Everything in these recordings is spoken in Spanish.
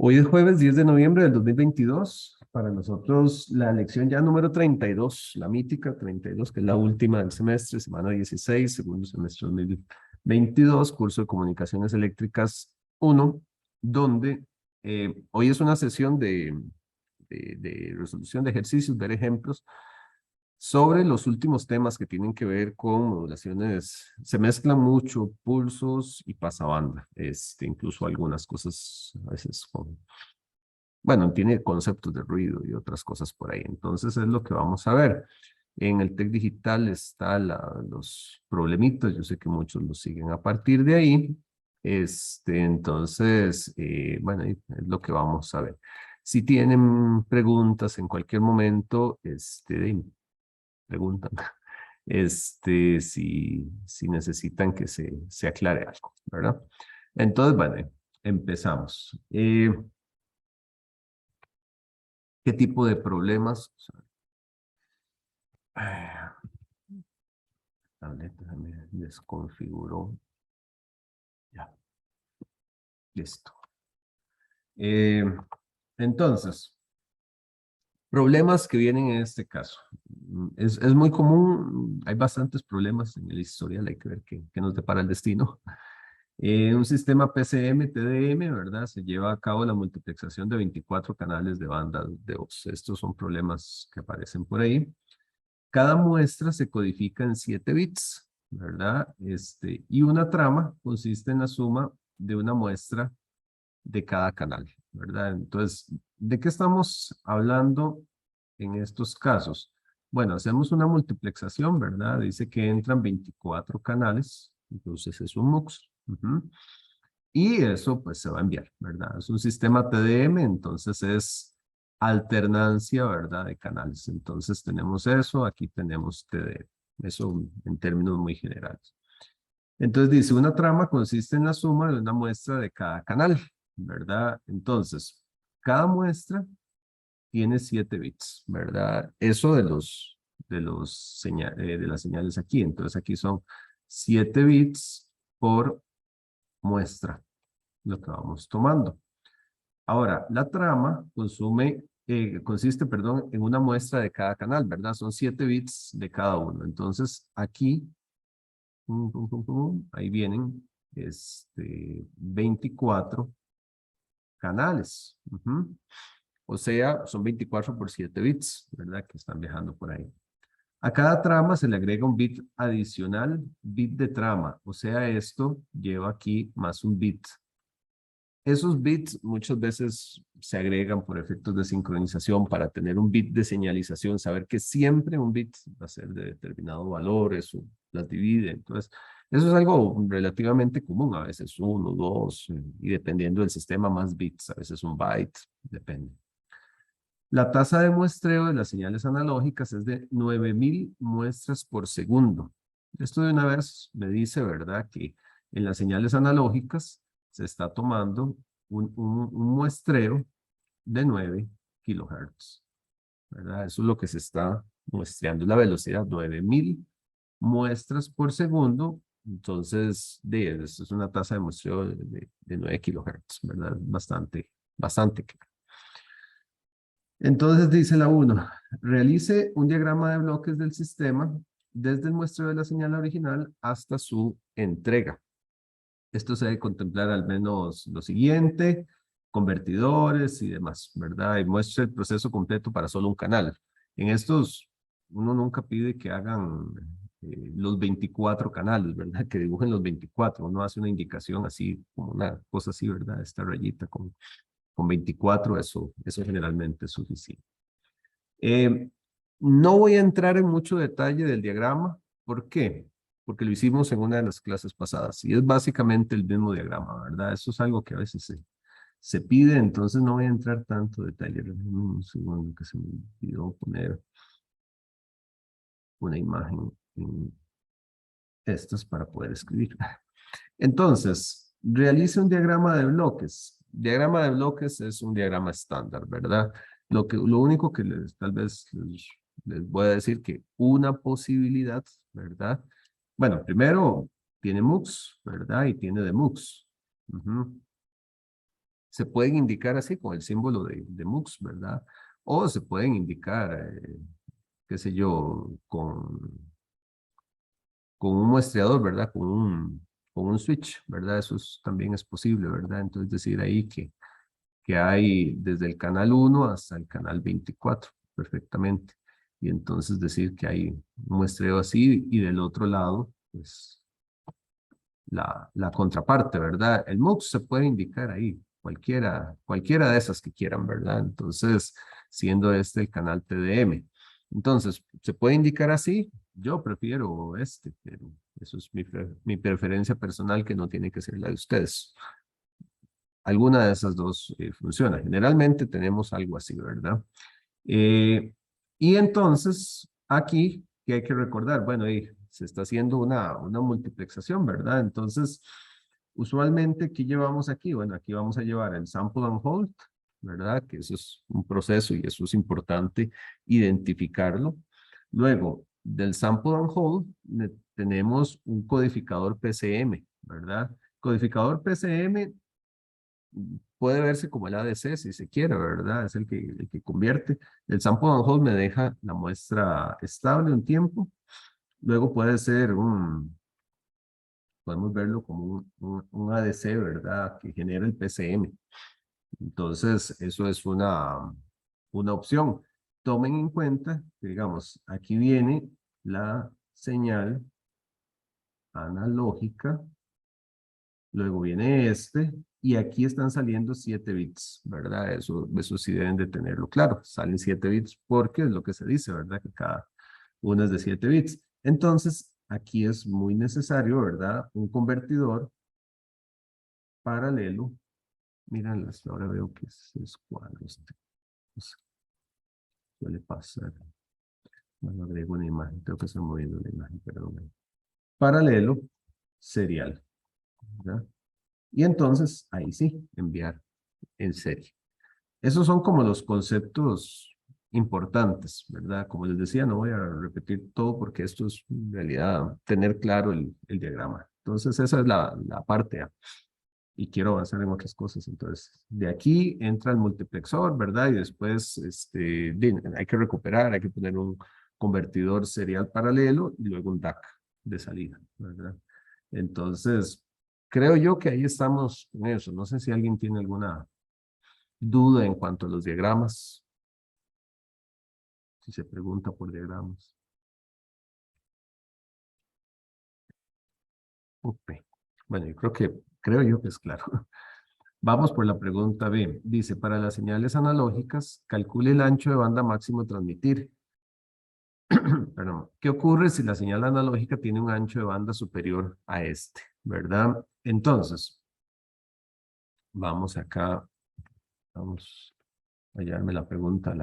Hoy es jueves 10 de noviembre del 2022. Para nosotros la lección ya número 32, la mítica 32, que es la última del semestre, semana 16, segundo semestre 2022, curso de Comunicaciones Eléctricas 1, donde hoy es una sesión de resolución de ejercicios, ver ejemplos sobre los últimos temas que tienen que ver con modulaciones. Se mezclan mucho pulsos y pasabanda, incluso algunas cosas a veces con, bueno, tiene conceptos de ruido y otras cosas por ahí. Entonces es lo que vamos a ver. En el TEC Digital está los problemitas, yo sé que muchos los siguen a partir de ahí. Entonces, bueno, es lo que vamos a ver. Si tienen preguntas en cualquier momento, preguntan, si necesitan que se aclare algo, ¿verdad? Entonces, bueno, empezamos. ¿Qué tipo de problemas? Ah, tableta me desconfiguró. Ya, listo. Eh, entonces, problemas que vienen en este caso. Es muy común, hay bastantes problemas en el historial, hay que ver qué nos depara el destino. Un sistema PCM-TDM, ¿verdad? Se lleva a cabo la multiplexación de 24 canales de banda de voz. Estos son problemas que aparecen por ahí. Cada muestra se codifica en 7 bits, ¿verdad? Y una trama consiste en la suma de una muestra de cada canal, ¿verdad? Entonces, ¿de qué estamos hablando en estos casos? Bueno, hacemos una multiplexación, ¿verdad? Dice que entran 24 canales, entonces es un MUX. Y eso pues se va a enviar, ¿verdad? Es un sistema TDM, entonces es alternancia, ¿verdad? De canales. Entonces tenemos eso, aquí tenemos TDM. Eso en términos muy generales. Entonces dice, una trama consiste en la suma de una muestra de cada canal, ¿verdad? Entonces, cada muestra tiene 7 bits, ¿verdad? Eso de las señales aquí. Entonces aquí son 7 bits por muestra, lo que vamos tomando. Ahora, la trama consiste, perdón, en una muestra de cada canal, ¿verdad? Son 7 bits de cada uno. Entonces, aquí, ahí vienen 24 canales. O sea, son 24 por 7 bits, ¿verdad? Que están viajando por ahí. A cada trama se le agrega un bit adicional, bit de trama. O sea, esto lleva aquí más un bit. Esos bits muchas veces se agregan por efectos de sincronización para tener un bit de señalización, saber que siempre un bit va a ser de determinado valor, eso las divide. Entonces, eso es algo relativamente común, a veces uno, dos, y dependiendo del sistema, más bits, a veces un byte, depende. La tasa de muestreo de las señales analógicas es de 9000 muestras por segundo. Esto de una vez me dice, ¿verdad?, que en las señales analógicas se está tomando un muestreo de 9 kilohertz, ¿verdad? Eso es lo que se está muestreando, la velocidad, 9000 muestras por segundo. Entonces, es una tasa de muestreo de 9 kilohertz, ¿verdad? Bastante claro. Entonces dice la 1, realice un diagrama de bloques del sistema desde el muestreo de la señal original hasta su entrega. Esto se debe contemplar al menos lo siguiente, convertidores y demás, ¿verdad? Y muestre el proceso completo para solo un canal. En estos, uno nunca pide que hagan los 24 canales, ¿verdad? Que dibujen los 24. Uno hace una indicación así, como una cosa así, ¿verdad? Esta rayita con 24, eso generalmente es suficiente. No voy a entrar en mucho detalle del diagrama. ¿Por qué? Porque lo hicimos en una de las clases pasadas y es básicamente el mismo diagrama, ¿verdad? Eso es algo que a veces se pide, entonces no voy a entrar tanto detalle. Un segundo que se me olvidó poner una imagen en estas para poder escribir. Entonces, realice un diagrama de bloques. Diagrama de bloques es un diagrama estándar, ¿verdad? Lo único que tal vez les voy a decir que una posibilidad, ¿verdad? Bueno, primero tiene MUX, ¿verdad? Y tiene de MUX. se pueden indicar así con el símbolo de MUX, ¿verdad? O se pueden indicar, qué sé yo, con un muestreador, ¿verdad? Con un switch, ¿verdad? También es posible, ¿verdad? Entonces decir ahí que hay desde el canal 1 hasta el canal 24, perfectamente. Y entonces decir que hay un muestreo así y del otro lado, pues la contraparte, ¿verdad? El MUX se puede indicar ahí, cualquiera de esas que quieran, ¿verdad? Entonces, siendo este el canal TDM. Entonces, se puede indicar así, yo prefiero este, pero eso es mi preferencia personal que no tiene que ser la de ustedes. Alguna de esas dos funciona. Generalmente tenemos algo así, ¿verdad? Y entonces, aquí, ¿qué hay que recordar? Bueno, ahí se está haciendo una multiplexación, ¿verdad? Entonces, usualmente, ¿qué llevamos aquí? Bueno, aquí vamos a llevar el sample and hold, ¿verdad? Que eso es un proceso y eso es importante identificarlo. Luego, del sample and hold, tenemos un codificador PCM, ¿verdad? Codificador PCM puede verse como el ADC si se quiere, ¿verdad? Es el que convierte. El sample and hold me deja la muestra estable un tiempo. Luego puede ser podemos verlo como un ADC, ¿verdad? Que genera el PCM. Entonces, eso es una opción. Tomen en cuenta que, digamos, aquí viene la señal analógica. Luego viene este, y aquí están saliendo 7 bits, ¿verdad? Eso sí deben de tenerlo claro. Salen 7 bits porque es lo que se dice, ¿verdad? Que cada uno es de 7 bits. Entonces, aquí es muy necesario, ¿verdad? Un convertidor paralelo. Miren, ahora veo que es cuadro. Pues, suele pasar. Bueno, agrego una imagen. Tengo que estar moviendo la imagen, perdón. Paralelo serial, ¿verdad? Y entonces, ahí sí, enviar en serie. Esos son como los conceptos importantes, ¿verdad? Como les decía, no voy a repetir todo porque esto es en realidad tener claro el diagrama. Entonces, esa es la parte A. Y quiero avanzar en otras cosas. Entonces, de aquí entra el multiplexor, ¿verdad? Y después hay que recuperar, hay que poner un convertidor serial paralelo y luego un DAC de salida, ¿verdad? Entonces, creo yo que ahí estamos con eso. No sé si alguien tiene alguna duda en cuanto a los diagramas, si se pregunta por diagramas. Ok. Bueno, creo yo que es claro. Vamos por la pregunta B. Dice, para las señales analógicas, calcule el ancho de banda máximo a transmitir. Perdón. ¿Qué ocurre si la señal analógica tiene un ancho de banda superior a este? ¿Verdad? Entonces, vamos acá, vamos a hallarme la pregunta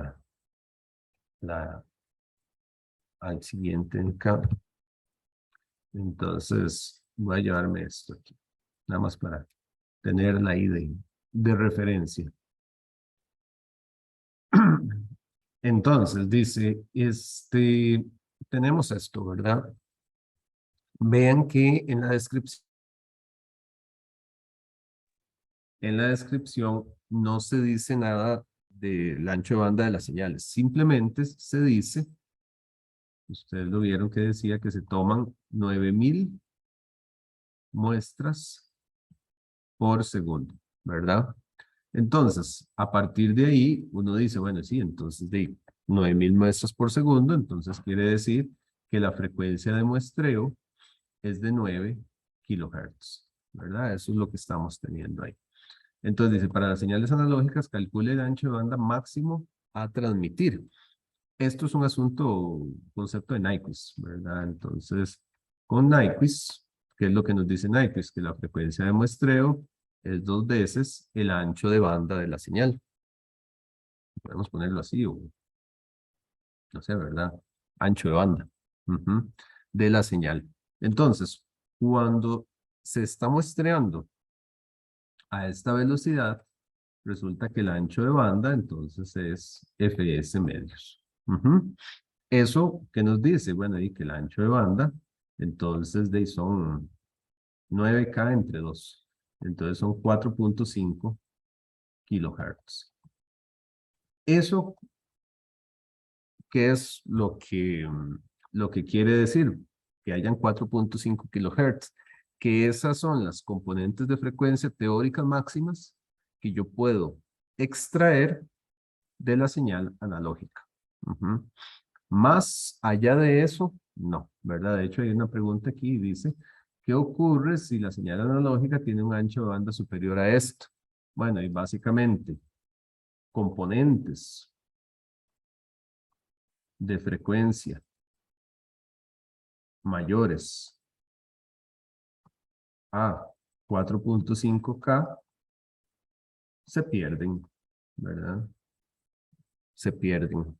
al siguiente acá. Entonces, voy a llevarme esto aquí, nada más para tenerla ahí de referencia. Entonces, dice, tenemos esto, ¿verdad? Vean que en la descripción no se dice nada del ancho de banda de las señales. Simplemente se dice, ustedes lo vieron que decía que se toman 9000 muestras por segundo, ¿verdad? Entonces, a partir de ahí, uno dice, bueno, sí, entonces de 9000 muestras por segundo, entonces quiere decir que la frecuencia de muestreo es de 9 kilohertz, ¿verdad? Eso es lo que estamos teniendo ahí. Entonces dice, para las señales analógicas, calcule el ancho de banda máximo a transmitir. Esto es un concepto de Nyquist, ¿verdad? Entonces, con Nyquist, ¿qué es lo que nos dice Nyquist? Que la frecuencia de muestreo es 2 veces el ancho de banda de la señal. Podemos ponerlo así, o no sé, ¿verdad? Ancho de banda de la señal. Entonces, cuando se está muestreando a esta velocidad, resulta que el ancho de banda entonces es fs medios. Eso, ¿qué nos dice? Bueno, y que el ancho de banda, entonces son 9K entre 2. Entonces son 4.5 kilohertz. ¿Eso qué es lo que quiere decir? Que hayan 4.5 kilohertz, que esas son las componentes de frecuencia teóricas máximas que yo puedo extraer de la señal analógica. Ujú. Más allá de eso, no, ¿verdad? De hecho, hay una pregunta aquí y dice, ¿qué ocurre si la señal analógica tiene un ancho de banda superior a esto? Bueno, y básicamente, componentes de frecuencia mayores a 4.5K se pierden, ¿verdad? Se pierden.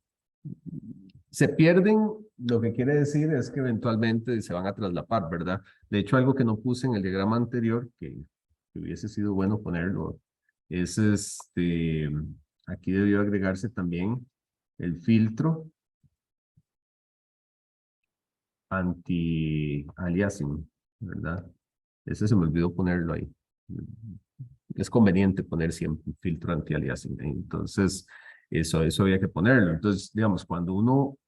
Se pierden, lo que quiere decir es que eventualmente se van a traslapar, ¿verdad? De hecho, algo que no puse en el diagrama anterior, que hubiese sido bueno ponerlo, es aquí debió agregarse también el filtro anti-aliasing, ¿verdad? Ese se me olvidó ponerlo ahí. Es conveniente poner siempre un filtro anti-aliasing. Entonces, eso había que ponerlo. Entonces, digamos, cuando uno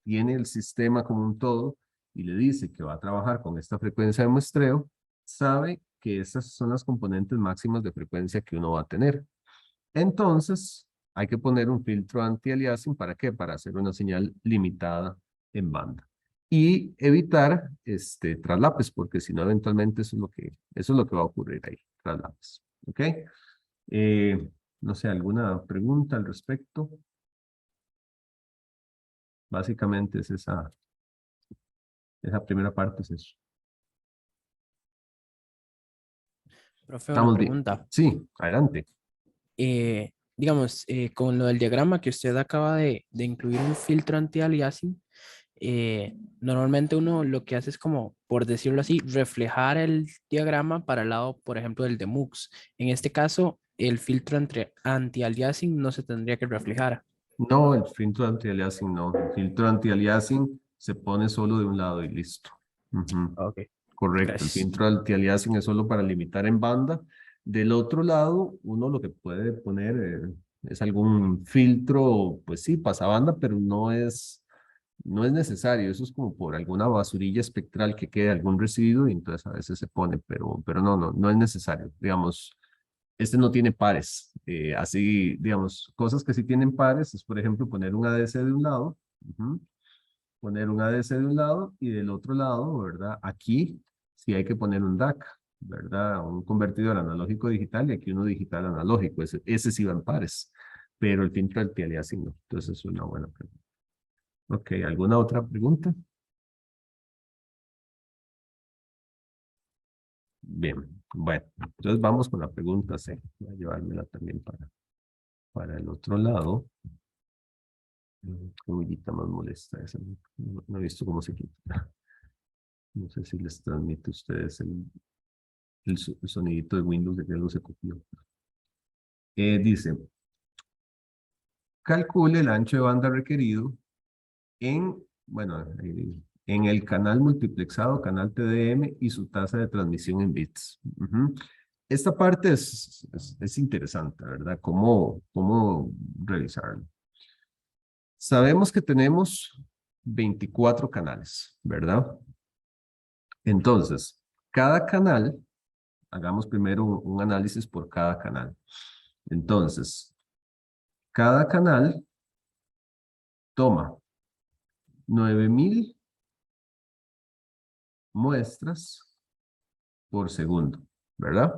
tiene el sistema como un todo y le dice que va a trabajar con esta frecuencia de muestreo, sabe que esas son las componentes máximas de frecuencia que uno va a tener. Entonces, hay que poner un filtro anti-aliasing. ¿Para qué? Para hacer una señal limitada en banda. Y evitar traslapes, porque si no, eventualmente eso es lo que va a ocurrir ahí, traslapes. ¿Ok? No sé, ¿alguna pregunta al respecto? Básicamente es esa primera parte, es eso. Profe, una Estamos bien. pregunta. Sí, adelante. Digamos, con lo del diagrama que usted acaba de incluir un filtro anti-aliasing, normalmente uno lo que hace es como, por decirlo así, reflejar el diagrama para el lado, por ejemplo, del de MUX. En este caso, el filtro anti-aliasing no se tendría que reflejar. No, el filtro anti-aliasing no. El filtro anti-aliasing se pone solo de un lado y listo. Ujú. Ok, Correcto, el gracias. filtro anti-aliasing es solo para limitar en banda. Del otro lado, uno lo que puede poner es algún filtro, pues sí, pasabanda, pero no es necesario. Eso es como por alguna basurilla espectral que quede algún residuo y entonces a veces se pone, pero no es necesario. Digamos, este no tiene pares. Así, digamos, cosas que sí tienen pares es, por ejemplo, poner un ADC de un lado. Ujú, poner un ADC de un lado y del otro lado, ¿verdad? Aquí sí hay que poner un DAC, ¿verdad? Un convertidor analógico digital y aquí uno digital analógico. Ese sí va en pares, pero el filtro anti-aliasing no. Entonces es una buena pregunta. Ok, ¿alguna otra pregunta? Bien, bueno, entonces vamos con la pregunta C. Voy a llevármela también para el otro lado. Qué huellita más molesta esa. No he visto cómo se quita. No sé si les transmite a ustedes el sonidito de Windows de que algo se copió. Dice, calcule el ancho de banda requerido bueno, en el canal multiplexado, canal TDM y su tasa de transmisión en bits. Ujú. Esta parte es interesante, ¿verdad? ¿Cómo revisarlo? Sabemos que tenemos 24 canales, ¿verdad? Entonces, cada canal, hagamos primero un análisis por cada canal. Entonces, cada canal toma 9000 muestras por segundo, ¿verdad?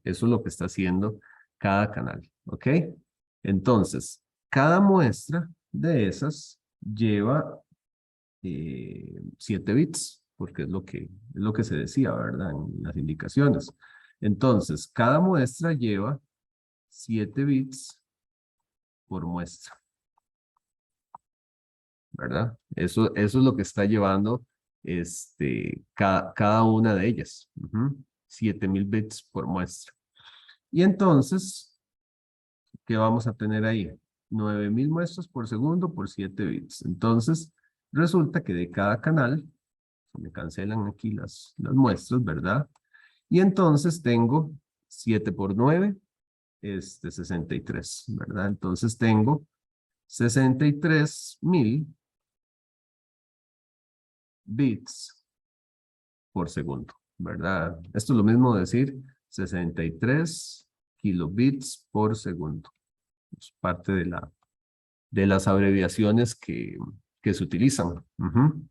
Eso es lo que está haciendo cada canal, ¿ok? Entonces, cada muestra de esas lleva 7 bits, porque es lo que se decía, ¿verdad? En las indicaciones. Entonces, cada muestra lleva 7 bits por muestra, ¿verdad? Eso es lo que está llevando cada una de ellas. 7000 bits por muestra. Y entonces, ¿qué vamos a tener ahí? 9000 muestras por segundo por 7 bits. Entonces, resulta que de cada canal, se me cancelan aquí las muestras, ¿verdad? Y entonces tengo 7 por 9, 63, ¿verdad? Entonces tengo 63,000 bits por segundo, ¿verdad? Esto es lo mismo decir 63 kilobits por segundo. Es parte de las abreviaciones que se utilizan. Ujú.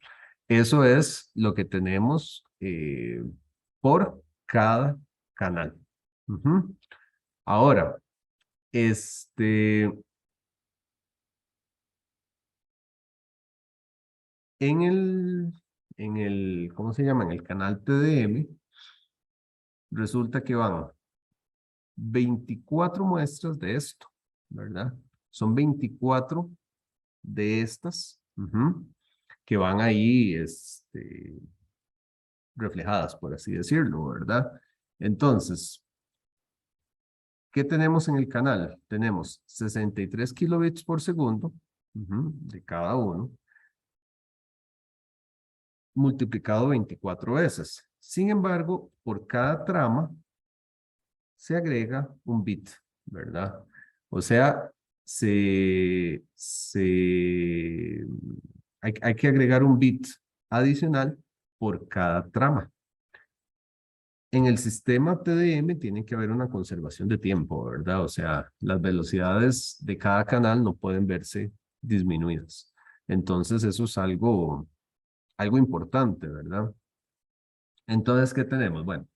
Eso es lo que tenemos por cada canal. Ujú. Ahora, en ¿cómo se llama? En el canal TDM, resulta que van 24 muestras de esto, ¿verdad? Son 24 de estas, que van ahí, reflejadas, por así decirlo, ¿verdad? Entonces, ¿qué tenemos en el canal? Tenemos 63 kilobits por segundo, de cada uno, multiplicado 24 veces. Sin embargo, por cada trama se agrega un bit, ¿verdad? O sea, hay que agregar un bit adicional por cada trama. En el sistema TDM tiene que haber una conservación de tiempo, ¿verdad? O sea, las velocidades de cada canal no pueden verse disminuidas. Entonces, eso es algo importante, ¿verdad? Entonces, ¿qué tenemos? Bueno,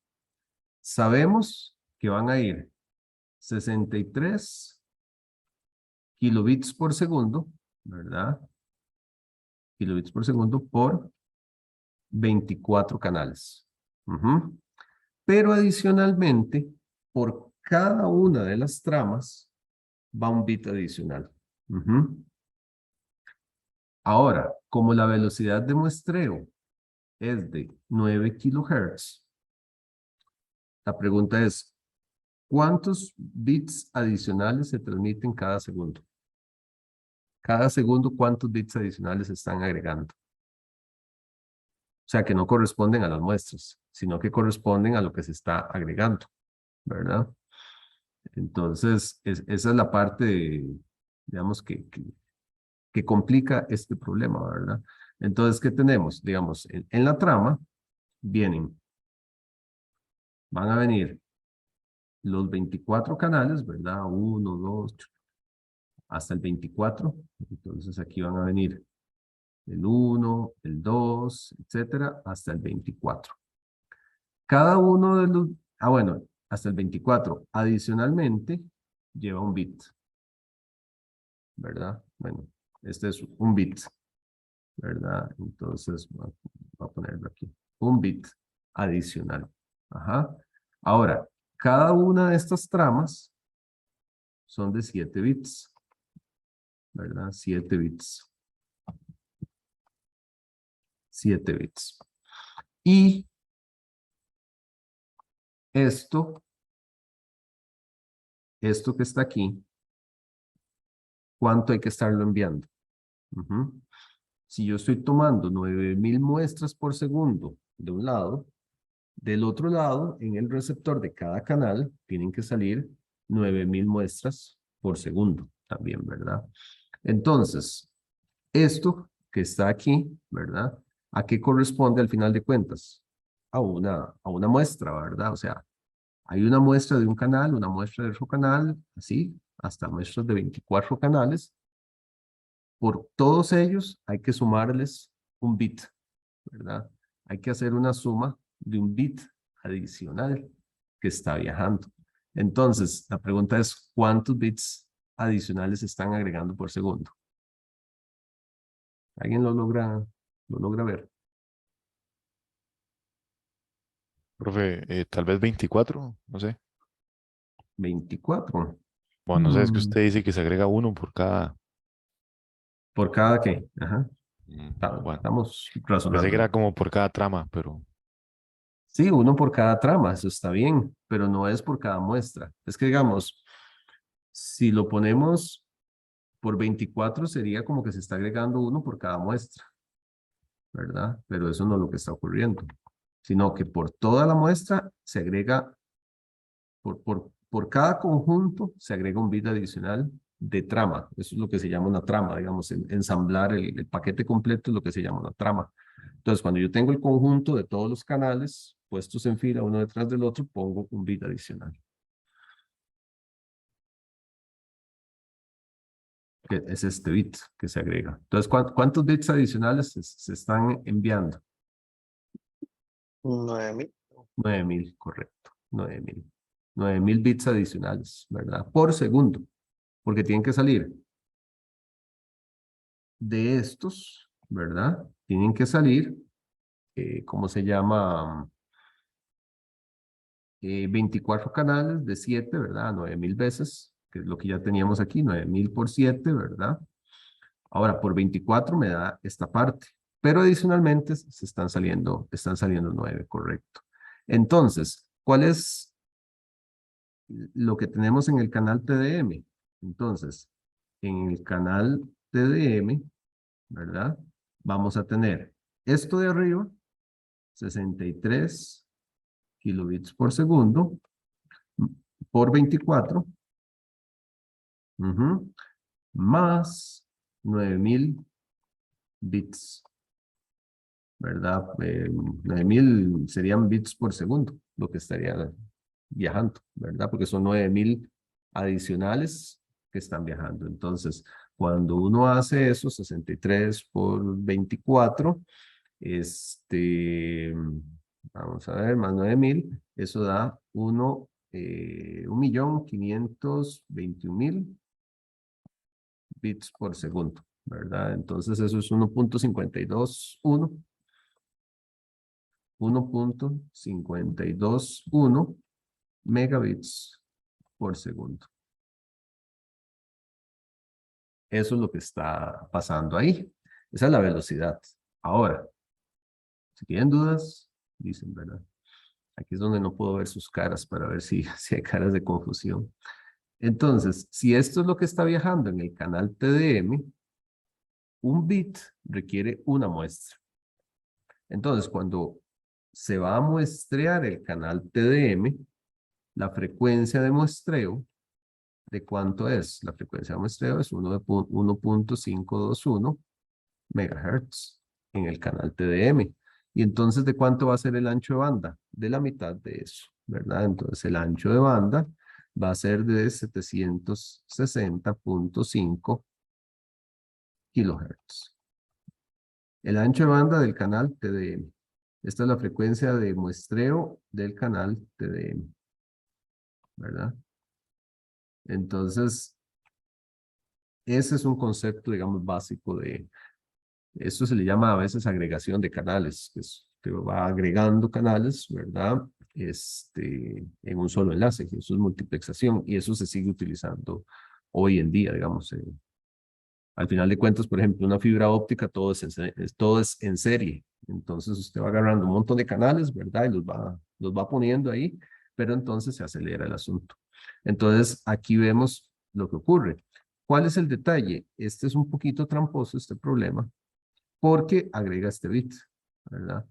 sabemos que van a ir 63 kilobits por segundo, ¿verdad? Kilobits por segundo por 24 canales. Pero adicionalmente, por cada una de las tramas va un bit adicional. Ahora, como la velocidad de muestreo es de 9 kilohertz, la pregunta es, ¿cuántos bits adicionales se transmiten cada segundo? Cada segundo, ¿cuántos bits adicionales se están agregando? O sea, que no corresponden a las muestras, sino que corresponden a lo que se está agregando, ¿verdad? Entonces, esa es la parte, digamos, que complica este problema, ¿verdad? Entonces, ¿qué tenemos? Digamos, en la trama van a venir los 24 canales, ¿verdad? 1, 2, hasta el 24. Entonces, aquí van a venir el 1, el 2, etcétera, hasta el 24. Cada uno de los, bueno, hasta el 24. Adicionalmente, lleva un bit, ¿verdad? Bueno, este es un bit, ¿verdad? Entonces, voy a ponerlo aquí. Un bit adicional. Ajá. Ahora, cada una de estas tramas son de 7 bits, ¿verdad? 7 bits. 7 bits. Y esto que está aquí, ¿cuánto hay que estarlo enviando? Si yo estoy tomando 9,000 muestras por segundo de un lado, del otro lado, en el receptor de cada canal, tienen que salir 9,000 muestras por segundo también, ¿verdad? Entonces, esto que está aquí, ¿verdad? ¿A qué corresponde al final de cuentas? A una muestra, ¿verdad? O sea, hay una muestra de un canal, una muestra de otro canal, así, hasta muestras de 24 canales. Por todos ellos hay que sumarles un bit, ¿verdad? Hay que hacer una suma de un bit adicional que está viajando. Entonces, la pregunta es, ¿cuántos bits adicionales se están agregando por segundo? ¿Alguien lo logra ver? Profe, tal vez 24, no sé. 24. Bueno, no sé, es que usted dice que se agrega uno por cada. ¿Por cada qué? Ajá. Bueno, Estamos pensé que razonando. era como por cada trama, pero Sí, uno por cada trama, eso está bien, pero no es por cada muestra. Es que digamos, si lo ponemos por 24 sería como que se está agregando uno por cada muestra, ¿verdad? Pero eso no es lo que está ocurriendo, sino que por toda la muestra se agrega, por cada conjunto se agrega un bit adicional de trama. Eso es lo que se llama una trama, digamos, ensamblar el paquete completo es lo que se llama una trama. Entonces, cuando yo tengo el conjunto de todos los canales puestos en fila uno detrás del otro, pongo un bit adicional. Que es este bit que se agrega. Entonces, ¿cuántos bits adicionales se están enviando? 9.000. 9.000, correcto. 9.000. 9.000 bits adicionales, ¿verdad? Por segundo. Porque tienen que salir de estos, ¿verdad? Tienen que salir, ¿cómo se llama? 24 canales de 7, ¿verdad? 9.000 veces, que es lo que ya teníamos aquí, 9.000 por 7, ¿verdad? Ahora, por 24 me da esta parte, pero adicionalmente están saliendo 9, correcto. Entonces, ¿cuál es lo que tenemos en el canal TDM? Entonces, en el canal TDM, ¿verdad? Vamos a tener esto de arriba, 63 kilobits por segundo, por 24, más 9.000 bits, ¿verdad? 9.000 serían bits por segundo, lo que estaría viajando, ¿verdad? Porque son 9.000 adicionales que están viajando. Entonces, cuando uno hace eso, 63 por 24, vamos a ver, más 9.000, eso da 1.521.000 bits por segundo, ¿verdad? Entonces eso es 1.521, 1.521 megabits por segundo. Eso es lo que está pasando ahí. Esa es la velocidad. Ahora, si tienen dudas, dicen, ¿verdad? Aquí es donde no puedo ver sus caras para ver si hay caras de confusión. Entonces, si esto es lo que está viajando en el canal TDM, un bit requiere una muestra. Entonces, cuando se va a muestrear el canal TDM, la frecuencia de muestreo, ¿de cuánto es? La frecuencia de muestreo es 1.521 megahertz en el canal TDM. Y entonces, ¿de cuánto va a ser el ancho de banda? De la mitad de eso, ¿verdad? Entonces, el ancho de banda va a ser de 760.5 kilohertz. El ancho de banda del canal TDM. Esta es la frecuencia de muestreo del canal TDM, ¿verdad? Entonces, ese es un concepto, digamos, básico de... Esto se le llama a veces agregación de canales, que va agregando canales, ¿verdad? En un solo enlace, que eso es multiplexación, y eso se sigue utilizando hoy en día, digamos. Al final de cuentas, por ejemplo, una fibra óptica, todo es en serie. Entonces usted va agarrando un montón de canales, ¿verdad? Y los va poniendo ahí, pero entonces se acelera el asunto. Entonces, aquí vemos lo que ocurre. ¿Cuál es el detalle? Este es un poquito tramposo, este problema, porque agrega este bit, ¿verdad?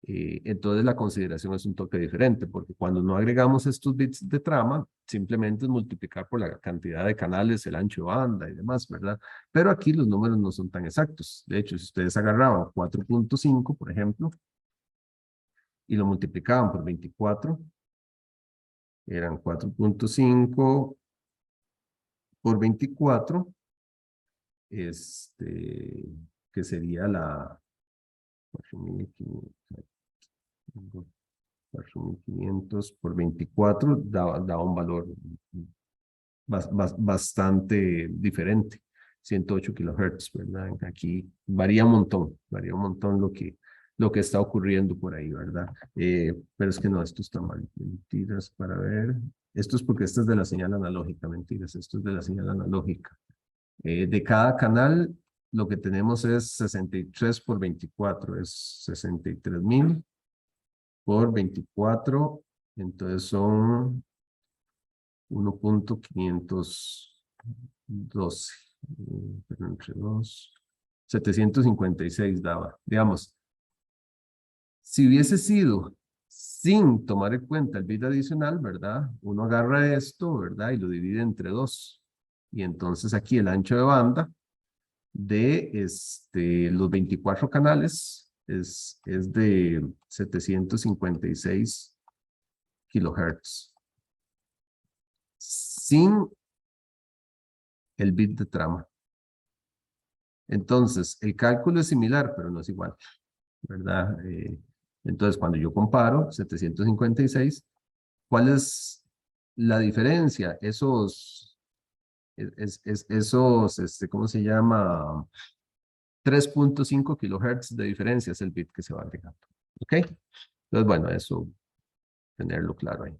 Entonces la consideración es un toque diferente, porque cuando no agregamos estos bits de trama, simplemente es multiplicar por la cantidad de canales, el ancho de banda y demás, ¿verdad? Pero aquí los números no son tan exactos. De hecho, si ustedes agarraban 4.5, por ejemplo, y lo multiplicaban por 24, eran 4.5 por 24, que sería la 4.500 por 24 da un valor bastante diferente, 108 kilohertz, ¿verdad? Aquí varía un montón lo que está ocurriendo por ahí, ¿verdad? Pero es que no, esto está mal, mentiras para ver. Esto es porque esta es de la señal analógica, mentiras, esto es de la señal analógica. De cada canal, lo que tenemos es 63 por 24, es 63.000 por 24, entonces son 1.512, pero entre 2, 756 daba. Digamos, si hubiese sido sin tomar en cuenta el bit adicional, ¿verdad? Uno agarra esto, ¿verdad? Y lo divide entre 2. Y entonces aquí el ancho de banda de los 24 canales es de 756 kilohertz. Sin el bit de trama. Entonces, el cálculo es similar, pero no es igual, ¿verdad? Entonces, cuando yo comparo 756, ¿cuál es la diferencia? ¿Cómo se llama? 3.5 kilohertz de diferencia es el bit que se va agregando. ¿Ok? Entonces, bueno, eso, tenerlo claro ahí.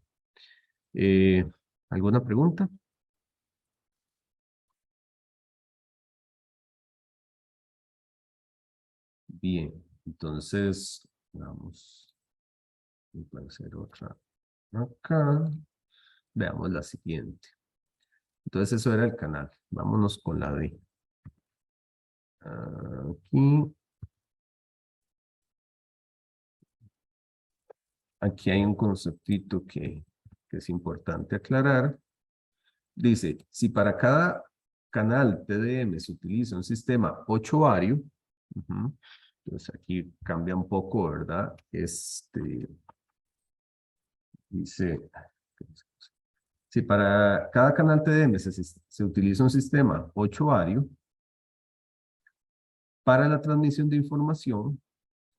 ¿Alguna pregunta? Bien, entonces, vamos a hacer otra acá. Veamos la siguiente. Entonces, eso era el canal. Vámonos con la D. Aquí. Aquí hay un conceptito que es importante aclarar. Dice, si para cada canal TDM se utiliza un sistema 8-vario, entonces aquí cambia un poco, ¿verdad? Dice, si para cada canal TDM se utiliza un sistema 8-vario, para la transmisión de información,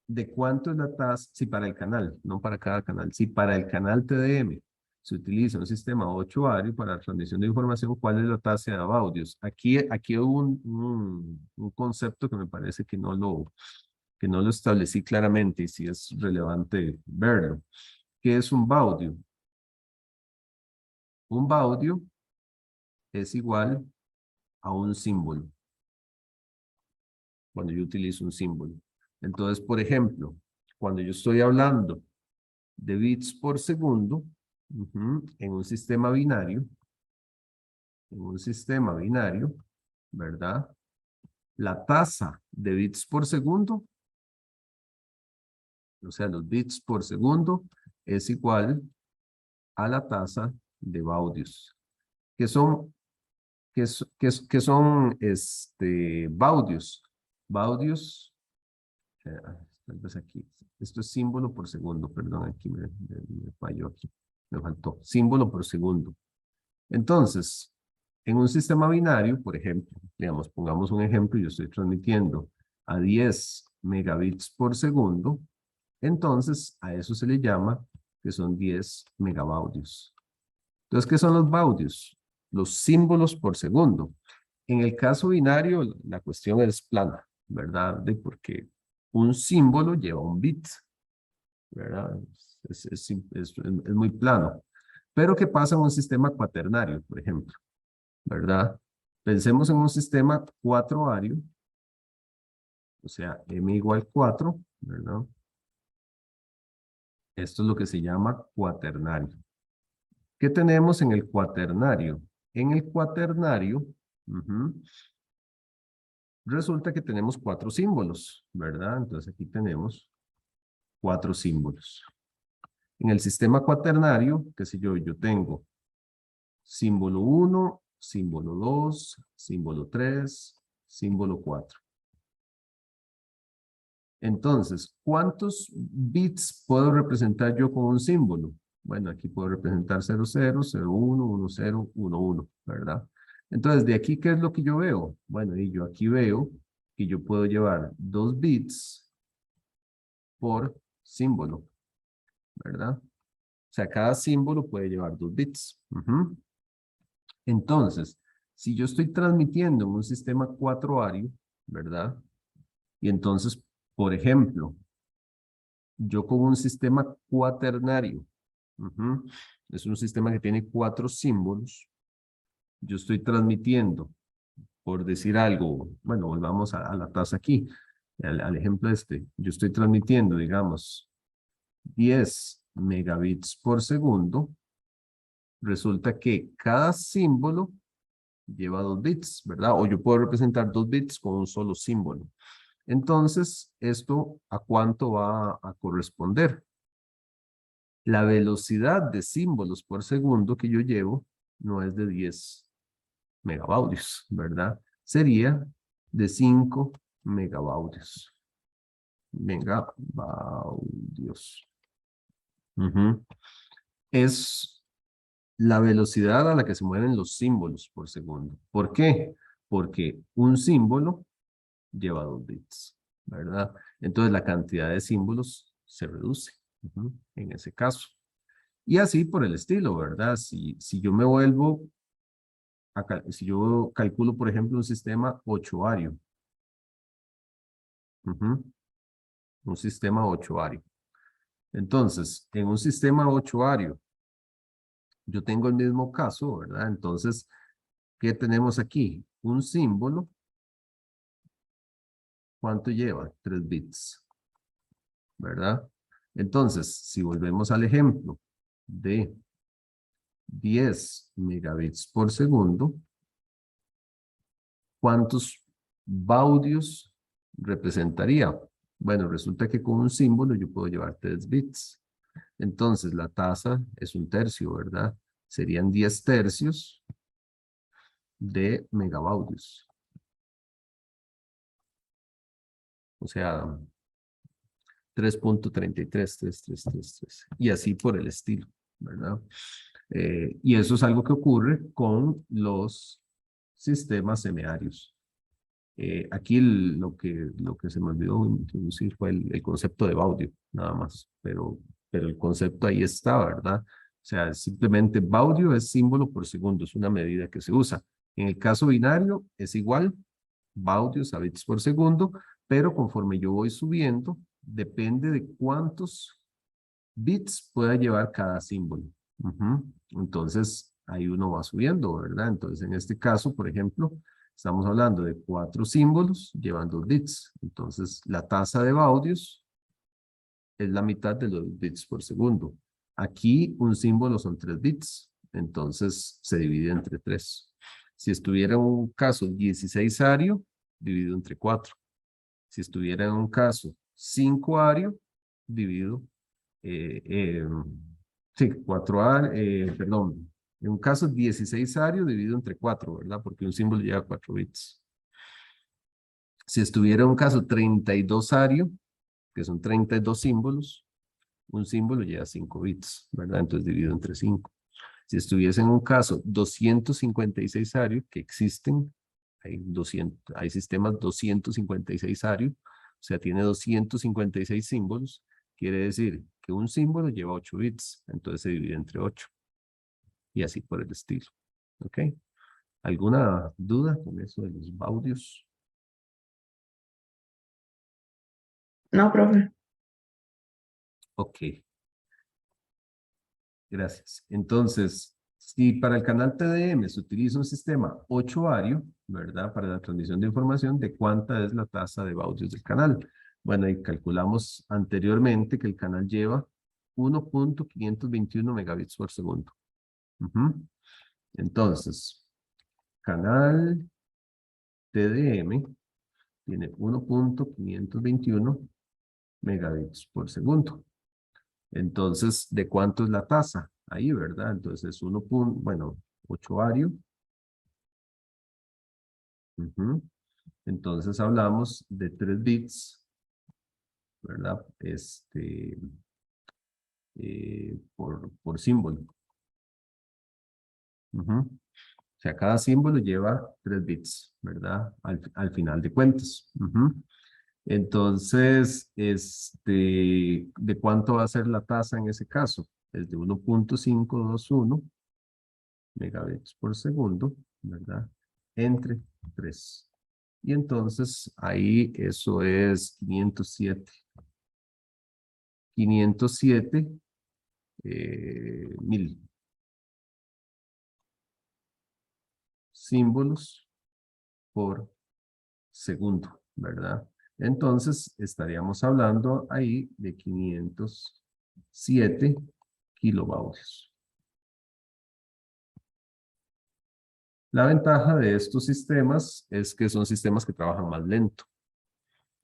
¿de cuánto es la tasa? Si para el canal, no para cada canal, si para el canal TDM se utiliza un sistema 8-vario para la transmisión de información, ¿cuál es la tasa de baudios? Aquí hubo un concepto que me parece que no lo establecí claramente y sí es relevante verlo. ¿Qué es un baudio? Un baudio es igual a un símbolo. Cuando yo utilizo un símbolo. Entonces, por ejemplo, cuando yo estoy hablando de bits por segundo, en un sistema binario, ¿verdad? La tasa de bits por segundo, o sea, los bits por segundo, es igual a la tasa de baudios. ¿Qué son baudios? Baudios, tal vez aquí, esto es símbolo por segundo, perdón, aquí me falló aquí, me faltó, símbolo por segundo. Entonces, en un sistema binario, por ejemplo, digamos, pongamos un ejemplo, yo estoy transmitiendo a 10 megabits por segundo, entonces a eso se le llama que son 10 megabaudios. Entonces, ¿qué son los baudios? Los símbolos por segundo. En el caso binario, la cuestión es plana, ¿verdad? Porque un símbolo lleva un bit, ¿verdad? Es muy plano. Pero ¿qué pasa en un sistema cuaternario, por ejemplo? ¿Verdad? Pensemos en un sistema 4-vario, o sea, m igual 4, ¿verdad? Esto es lo que se llama cuaternario. ¿Qué tenemos en el cuaternario? En el cuaternario, resulta que tenemos 4 símbolos, ¿verdad? Entonces aquí tenemos 4 símbolos. En el sistema cuaternario, qué sé yo tengo símbolo 1, símbolo 2, símbolo 3, símbolo 4. Entonces, ¿cuántos bits puedo representar yo con un símbolo? Bueno, aquí puedo representar 00, 01, 10, 11, ¿verdad? Entonces, de aquí, ¿qué es lo que yo veo? Bueno, y yo aquí veo que yo puedo llevar 2 bits por símbolo, ¿verdad? O sea, cada símbolo puede llevar 2 bits. Entonces, si yo estoy transmitiendo en un sistema 4-vario, ¿verdad? Y entonces, por ejemplo, yo con un sistema cuaternario, es un sistema que tiene 4 símbolos, yo estoy transmitiendo, por decir algo, bueno, volvamos a la tasa aquí, al ejemplo yo estoy transmitiendo, digamos, 10 megabits por segundo, resulta que cada símbolo lleva 2 bits, ¿verdad? O yo puedo representar 2 bits con un solo símbolo. Entonces, ¿esto a cuánto va a corresponder? La velocidad de símbolos por segundo que yo llevo no es de 10 megabaudios, ¿verdad? Sería de 5 megabaudios. Megabaudios. Ujú. Es la velocidad a la que se mueven los símbolos por segundo. ¿Por qué? Porque un símbolo lleva 2 bits, ¿verdad? Entonces la cantidad de símbolos se reduce, en ese caso. Y así por el estilo, ¿verdad? Si yo me vuelvo, si yo calculo, por ejemplo, un sistema ochoario, un sistema ochoario. Entonces, en un sistema ochoario, yo tengo el mismo caso, ¿verdad? Entonces, ¿qué tenemos aquí? Un símbolo, ¿cuánto lleva? 3 bits, ¿verdad? Entonces, si volvemos al ejemplo de 10 megabits por segundo, ¿cuántos baudios representaría? Bueno, resulta que con un símbolo yo puedo llevar 3 bits. Entonces, la tasa es 1/3, ¿verdad? Serían 10 tercios de megabaudios. O sea, 3.33333. Y así por el estilo, ¿verdad? Y eso es algo que ocurre con los sistemas semiarios. Aquí lo que se me olvidó introducir fue el concepto de baudio, nada más, pero el concepto ahí está, ¿verdad? O sea, simplemente baudio es símbolo por segundo, es una medida que se usa. En el caso binario es igual, baudios a bits por segundo, pero conforme yo voy subiendo, depende de cuántos bits pueda llevar cada símbolo. Entonces, ahí uno va subiendo, ¿verdad? Entonces, en este caso, por ejemplo, estamos hablando de 4 símbolos llevan 2 bits. Entonces, la tasa de baudios es la mitad de los bits por segundo. Aquí, un símbolo son 3 bits. Entonces, se divide entre 3. Si estuviera en un caso 16ario, dividido entre 4. Si estuviera en un caso 5ario, dividido sí, 4A, perdón, en un caso 16ario dividido entre 4, ¿verdad? Porque un símbolo lleva 4 bits. Si estuviera en un caso 32ario, que son 32 símbolos, un símbolo lleva 5 bits, ¿verdad? Entonces dividido entre 5. Si estuviese en un caso 256ario, que existen, hay sistemas 256ario, o sea, tiene 256 símbolos, quiere decir que un símbolo lleva 8 bits, entonces se divide entre 8. Y así por el estilo. ¿Ok? ¿Alguna duda con eso de los baudios? No, profe. Ok. Gracias. Entonces, si para el canal TDM se utiliza un sistema 8ario, ¿verdad? Para la transmisión de información, ¿de cuánta es la tasa de baudios del canal? Bueno, y calculamos anteriormente que el canal lleva 1.521 megabits por segundo. Entonces, canal TDM tiene 1.521 megabits por segundo. Entonces, ¿de cuánto es la tasa? Ahí, ¿verdad? Entonces, bueno, 8ario. Entonces, hablamos de 3 bits, ¿verdad? Por símbolo. O sea, cada símbolo lleva 3 bits, ¿verdad? Al final de cuentas. Entonces, ¿de cuánto va a ser la tasa en ese caso? Es de 1.521 megabits por segundo, ¿verdad? Entre 3. Y entonces, ahí eso es 507 mil símbolos por segundo, ¿verdad? Entonces, estaríamos hablando ahí de 507 kilobaudios. La ventaja de estos sistemas es que son sistemas que trabajan más lento.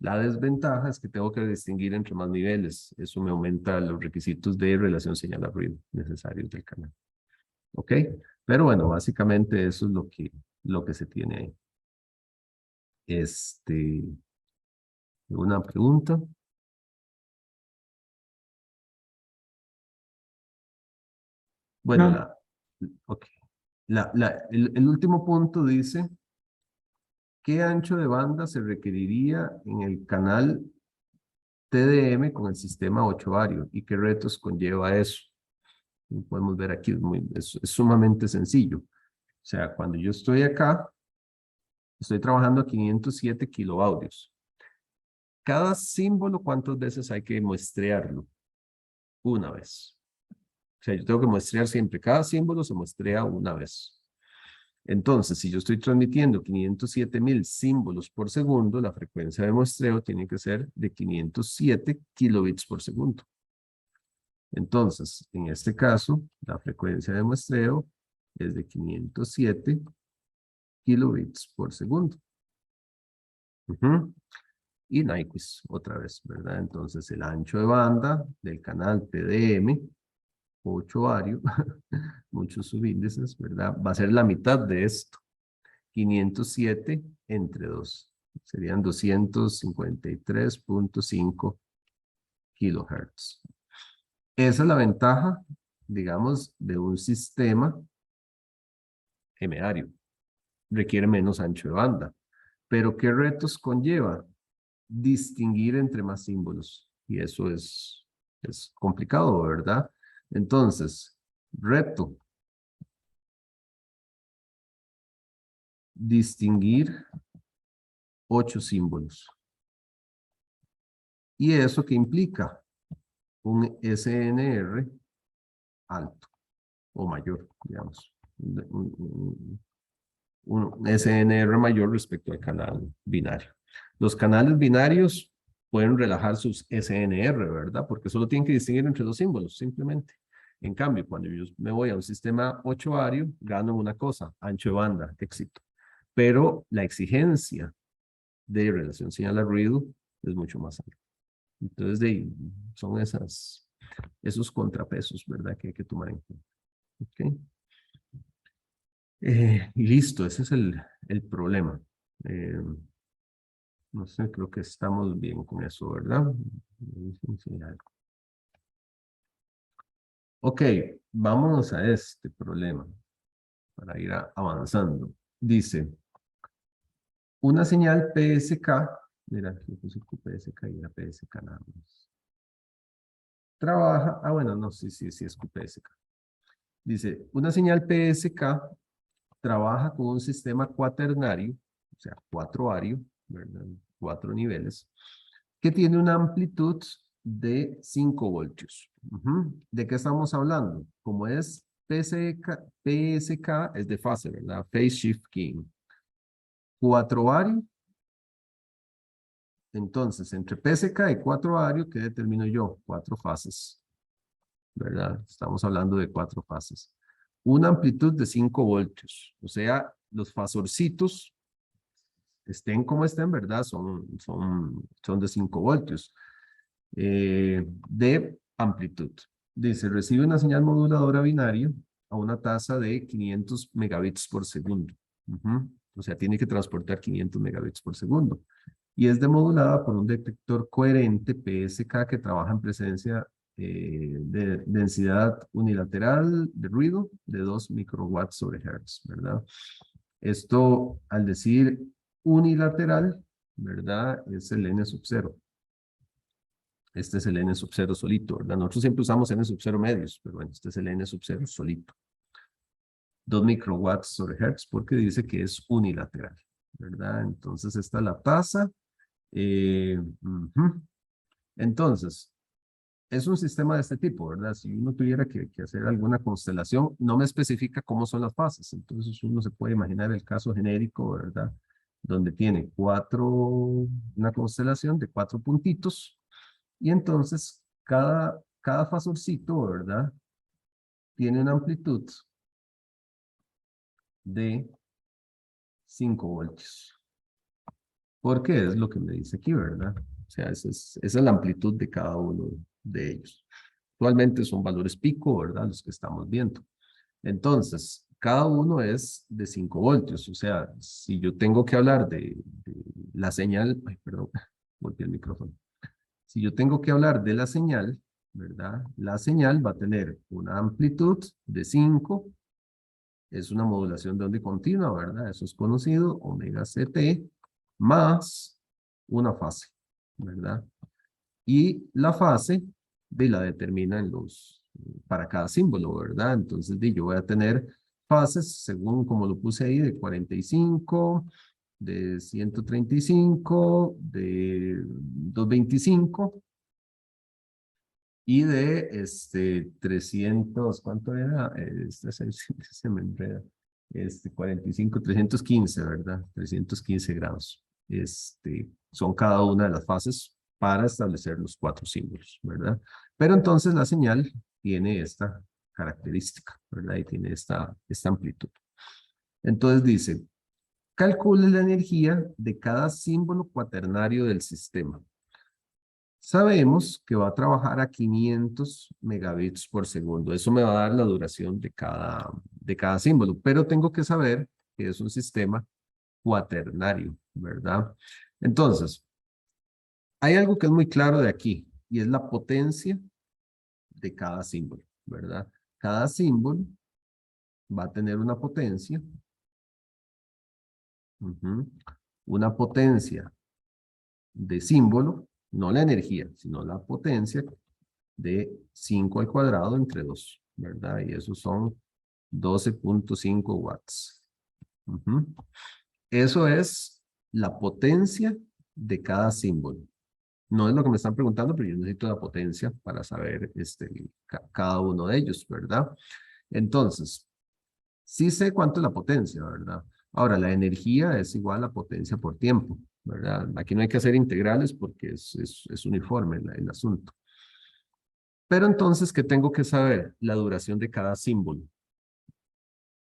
La desventaja es que tengo que distinguir entre más niveles. Eso me aumenta los requisitos de relación señal-ruido necesarios del canal. ¿Ok? Pero bueno, básicamente eso es lo que se tiene ahí. ¿Una pregunta? Bueno, No. ok. El último punto dice, ¿qué ancho de banda se requeriría en el canal TDM con el sistema 8-vario y qué retos conlleva eso? Como podemos ver aquí, es sumamente sencillo. O sea, cuando yo estoy acá, estoy trabajando a 507 kiloaudios. Cada símbolo, ¿cuántas veces hay que muestrearlo? Una vez. O sea, yo tengo que muestrear siempre. Cada símbolo se muestrea una vez. Entonces, si yo estoy transmitiendo 507,000 símbolos por segundo, la frecuencia de muestreo tiene que ser de 507 kilobits por segundo. Entonces, en este caso, la frecuencia de muestreo es de 507 kilobits por segundo. Y Nyquist otra vez, ¿verdad? Entonces, el ancho de banda del canal TDM, 8-vario, muchos subíndices, ¿verdad? Va a ser la mitad de esto. 507 entre 2. Serían 253.5 kilohertz. Esa es la ventaja, digamos, de un sistema gemeario. Requiere menos ancho de banda. Pero ¿qué retos conlleva? Distinguir entre más símbolos. Y eso es complicado, ¿verdad? Entonces, reto. Distinguir 8 símbolos. ¿Y eso qué implica? Un SNR alto o mayor, digamos. Un SNR mayor respecto al canal binario. Los canales binarios pueden relajar sus SNR, ¿verdad? Porque solo tienen que distinguir entre dos símbolos, simplemente. En cambio, cuando yo me voy a un sistema 8-vario, gano una cosa, ancho de banda, éxito. Pero la exigencia de relación señal a ruido es mucho más alta. Entonces, son esos contrapesos, ¿verdad? Que hay que tomar en cuenta. ¿Ok? Y listo, ese es el problema. No sé, creo que estamos bien con eso, ¿verdad? Ok, vámonos a este problema para ir avanzando. Dice, una señal PSK, mira, yo puse QPSK y era PSK nada más. Trabaja, bueno, no, sí es QPSK. Dice, una señal PSK trabaja con un sistema cuaternario, o sea, 4-vario, ¿verdad? 4 niveles, que tiene una amplitud de 5 voltios. ¿De qué estamos hablando? Como es PSK es de fase, ¿verdad? Phase Shift Keying. 4-vario. Entonces, entre PSK y 4-vario, ¿qué determino yo? 4 fases, ¿verdad? Estamos hablando de 4 fases. Una amplitud de 5 voltios. O sea, los fasorcitos, estén como estén, ¿verdad? Son de 5 voltios de amplitud. Dice, recibe una señal moduladora binaria a una tasa de 500 megabits por segundo. O sea, tiene que transportar 500 megabits por segundo. Y es demodulada por un detector coherente PSK que trabaja en presencia de densidad unilateral de ruido de 2 microwatts sobre hertz, ¿verdad? Esto, al decir unilateral, ¿verdad? Es el N sub 0. Este es el N sub 0 solito, ¿verdad? Nosotros siempre usamos N sub 0 medios, pero bueno, este es el N sub 0 solito. 2 microwatts sobre hertz porque dice que es unilateral, ¿verdad? Entonces, esta es la tasa. Entonces, es un sistema de este tipo, ¿verdad? Si uno tuviera que hacer alguna constelación, no me especifica cómo son las fases. Entonces, uno se puede imaginar el caso genérico, ¿verdad? Donde tiene una constelación de 4 puntitos. Y entonces, cada fasorcito, ¿verdad? Tiene una amplitud de 5 voltios. Porque es lo que me dice aquí, ¿verdad? O sea, esa es la amplitud de cada uno de ellos. Actualmente son valores pico, ¿verdad? Los que estamos viendo. Entonces, cada uno es de 5 voltios. O sea, si yo tengo que hablar de la señal, ay, perdón, volteé el micrófono. Si yo tengo que hablar de la señal, ¿verdad? La señal va a tener una amplitud de 5, es una modulación de onda continua, ¿verdad? Eso es conocido, omega CT, más una fase, ¿verdad? Y la fase la determinan para cada símbolo, ¿verdad? Entonces yo voy a tener fases, según como lo puse ahí, de 45, de 135, de 225 y de 300, ¿cuánto era? Se me enreda. 45, 315, ¿verdad? 315 grados. Son cada una de las fases para establecer los 4 símbolos, ¿verdad? Pero entonces la señal tiene esta característica, ¿verdad? Y tiene esta amplitud. Entonces dice, calcule la energía de cada símbolo cuaternario del sistema. Sabemos que va a trabajar a 500 megabits por segundo. Eso me va a dar la duración de cada símbolo, pero tengo que saber que es un sistema cuaternario, ¿verdad? Entonces, hay algo que es muy claro de aquí, y es la potencia de cada símbolo, ¿verdad? Cada símbolo va a tener una potencia, una potencia de símbolo, no la energía, sino la potencia de 5 al cuadrado entre 2, ¿verdad? Y eso son 12.5 watts. Eso es la potencia de cada símbolo. No es lo que me están preguntando, pero yo necesito la potencia para saber cada uno de ellos, ¿verdad? Entonces, sí sé cuánto es la potencia, ¿verdad? Ahora, la energía es igual a potencia por tiempo, ¿verdad? Aquí no hay que hacer integrales porque es uniforme el asunto. Pero entonces, ¿qué tengo que saber? La duración de cada símbolo.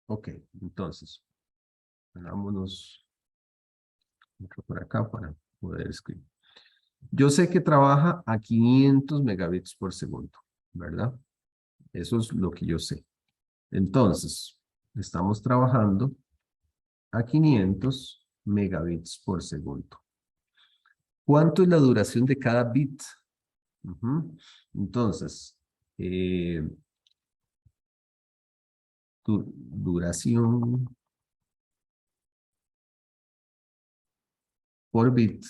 Ok, entonces, hagámonos otro por acá para poder escribir. Yo sé que trabaja a 500 megabits por segundo, ¿verdad? Eso es lo que yo sé. Entonces, estamos trabajando a 500 megabits por segundo. ¿Cuánto es la duración de cada bit? Entonces, duración por bit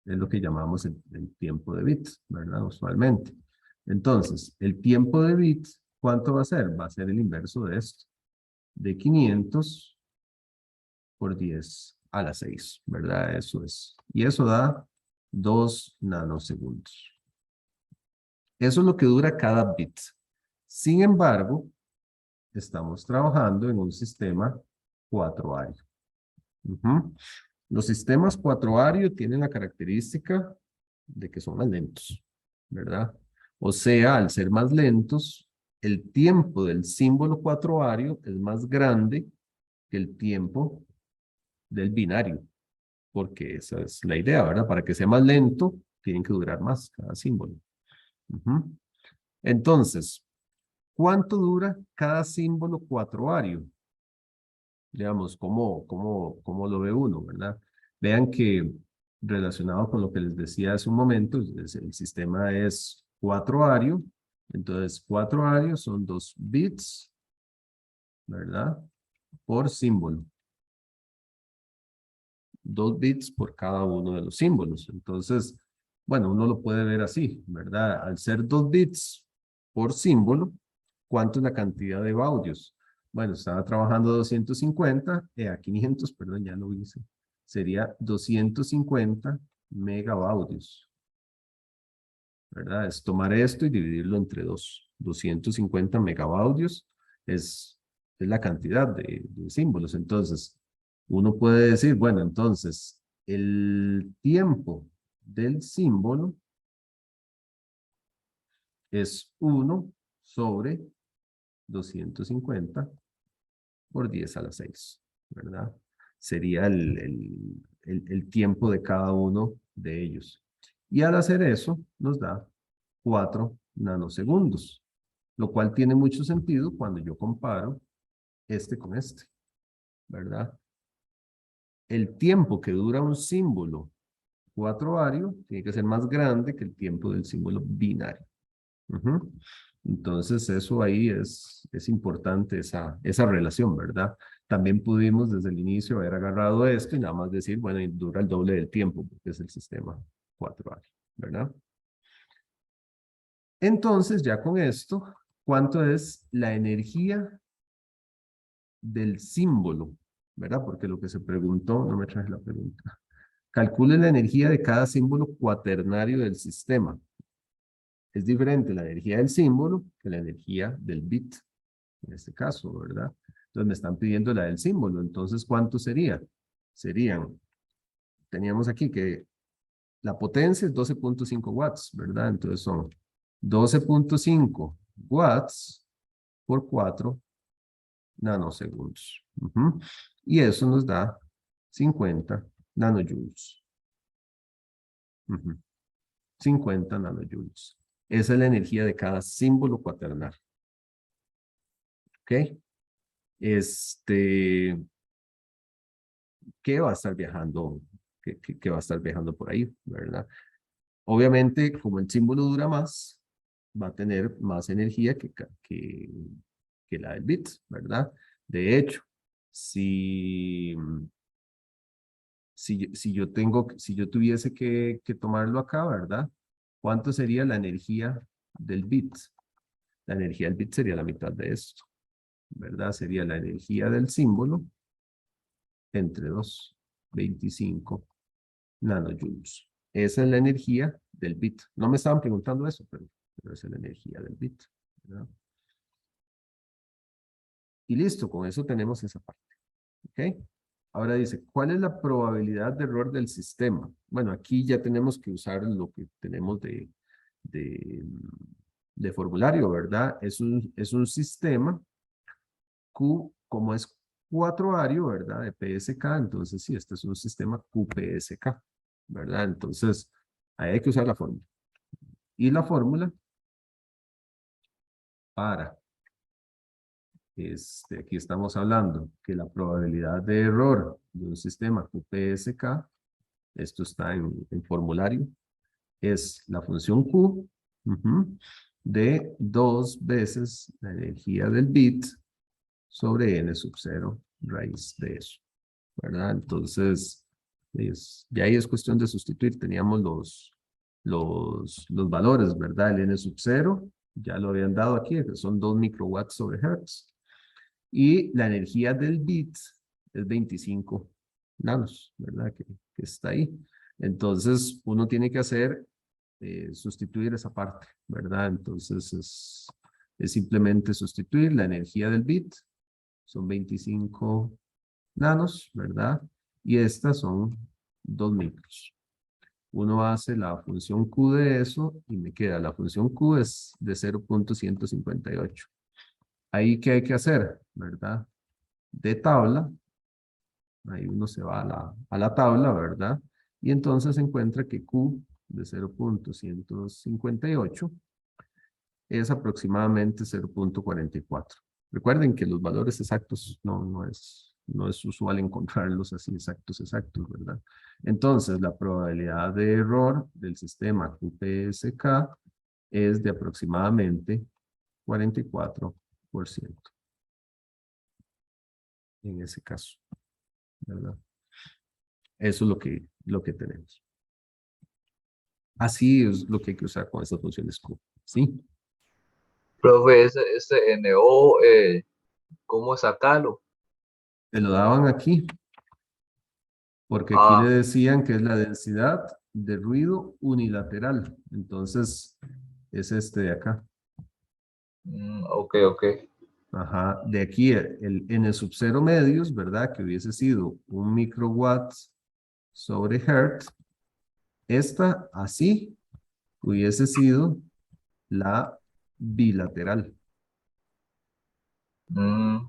es lo que llamamos el tiempo de bit, ¿verdad? Usualmente. Entonces, el tiempo de bit, ¿cuánto va a ser? Va a ser el inverso de esto, de 500 por 10 a la 6, ¿verdad? Eso es. Y eso da 2 nanosegundos. Eso es lo que dura cada bit. Sin embargo, estamos trabajando en un sistema 4-ario. Los sistemas 4-ario tienen la característica de que son más lentos, ¿verdad? O sea, al ser más lentos, el tiempo del símbolo 4-ario es más grande que el tiempo del binario, porque esa es la idea, ¿verdad? Para que sea más lento, tienen que durar más cada símbolo. Entonces, ¿cuánto dura cada símbolo 4-ario? Digamos, ¿cómo lo ve uno, verdad? Vean que relacionado con lo que les decía hace un momento, el sistema es 4-ario, entonces 4-ario son 2 bits, ¿verdad? Por símbolo. 2 bits por cada uno de los símbolos. Entonces, bueno, uno lo puede ver así, ¿verdad? Al ser 2 bits por símbolo, ¿cuánto es la cantidad de baudios? Bueno, estaba trabajando 250, a 500, perdón, ya lo hice. Sería 250 megabaudios, ¿verdad? Es tomar esto y dividirlo entre 2. 250 megabaudios es la cantidad de símbolos. Entonces, uno puede decir, bueno, entonces, el tiempo del símbolo es 1 sobre 250 por 10 a la 6, ¿verdad? sería el tiempo de cada uno de ellos. Y al hacer eso, nos da 4 nanosegundos, lo cual tiene mucho sentido cuando yo comparo este con este, ¿verdad? El tiempo que dura un símbolo 4-vario tiene que ser más grande que el tiempo del símbolo binario. Ujú. Entonces, eso ahí es importante, esa relación, ¿verdad? También pudimos desde el inicio haber agarrado esto y nada más decir, bueno, y dura el doble del tiempo, porque es el sistema 4-vario, ¿verdad? Entonces, ya con esto, ¿cuánto es la energía del símbolo? ¿Verdad? Porque lo que se preguntó, no me traje la pregunta. Calcule la energía de cada símbolo cuaternario del sistema. Es diferente la energía del símbolo que la energía del bit, en este caso, ¿verdad? Entonces me están pidiendo la del símbolo. Entonces, ¿cuánto sería? Teníamos aquí que la potencia es 12.5 watts, ¿verdad? Entonces son 12.5 watts por 4 nanosegundos. Ujú. Y eso nos da 50 nanojoules. Ujú. 50 nanojoules. Esa es la energía de cada símbolo cuaternario. ¿Ok? ¿Qué va a estar viajando? ¿Qué va a estar viajando por ahí? ¿Verdad? Obviamente, como el símbolo dura más, va a tener más energía que la del bit, ¿verdad? De hecho, si yo tuviese que tomarlo acá, ¿verdad? ¿Cuánto sería la energía del bit? La energía del bit sería la mitad de esto, ¿verdad? Sería la energía del símbolo entre 2, 25 nanojoules. Esa es la energía del bit. No me estaban preguntando eso, pero esa es la energía del bit, ¿verdad? Y listo, con eso tenemos esa parte, ¿ok? Ahora dice, ¿cuál es la probabilidad de error del sistema? Bueno, aquí ya tenemos que usar lo que tenemos de, de formulario, ¿verdad? Es un sistema Q, como es 4-vario, ¿verdad? De PSK, entonces sí, este es un sistema QPSK, ¿verdad? Entonces, ahí hay que usar la fórmula. Y la fórmula para, aquí estamos hablando que la probabilidad de error de un sistema QPSK, esto está en formulario, es la función Q de 2 veces la energía del bit sobre n sub 0 raíz de eso, ¿verdad? Entonces, ya ahí es cuestión de sustituir. Teníamos los valores, ¿verdad? El n sub 0, ya lo habían dado aquí, que son 2 microwatts sobre hertz. Y la energía del bit es 25 nanos, ¿verdad? Que está ahí. Entonces, uno tiene que hacer, sustituir esa parte, ¿verdad? Entonces, es simplemente sustituir la energía del bit, son 25 nanos, ¿verdad? Y estas son 2 micros. Uno hace la función Q de eso y me queda la función Q es de 0.158. Ahí, ¿qué hay que hacer? ¿Verdad? De tabla, ahí uno se va a la tabla, ¿verdad? Y entonces encuentra que Q de 0.158 es aproximadamente 0.44. Recuerden que los valores exactos no es usual encontrarlos así exactos, ¿verdad? Entonces, la probabilidad de error del sistema QPSK es de aproximadamente 44% en ese caso, ¿verdad? Eso es lo que tenemos. Así es lo que hay que usar con estas funciones Q, ¿sí? Profe, ese NO, ¿cómo sacarlo? Te lo daban aquí, porque aquí le decían que es la densidad de ruido unilateral. Entonces, es este de acá. Ok. Ajá, de aquí en el sub 0 medios, ¿verdad? Que hubiese sido 1 microwatt sobre hertz. Esta, así, hubiese sido la bilateral. Mm,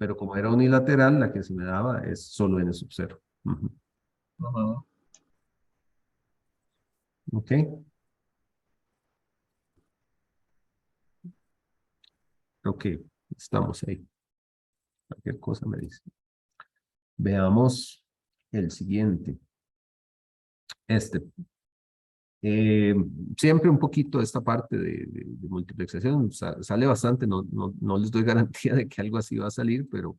pero como era unilateral, la que se me daba es solo n sub 0. Ujú. Ok. Ok, estamos ahí. Cualquier cosa me dice. Veamos el siguiente. Este. Siempre un poquito de esta parte de multiplexación sale bastante, no les doy garantía de que algo así va a salir, pero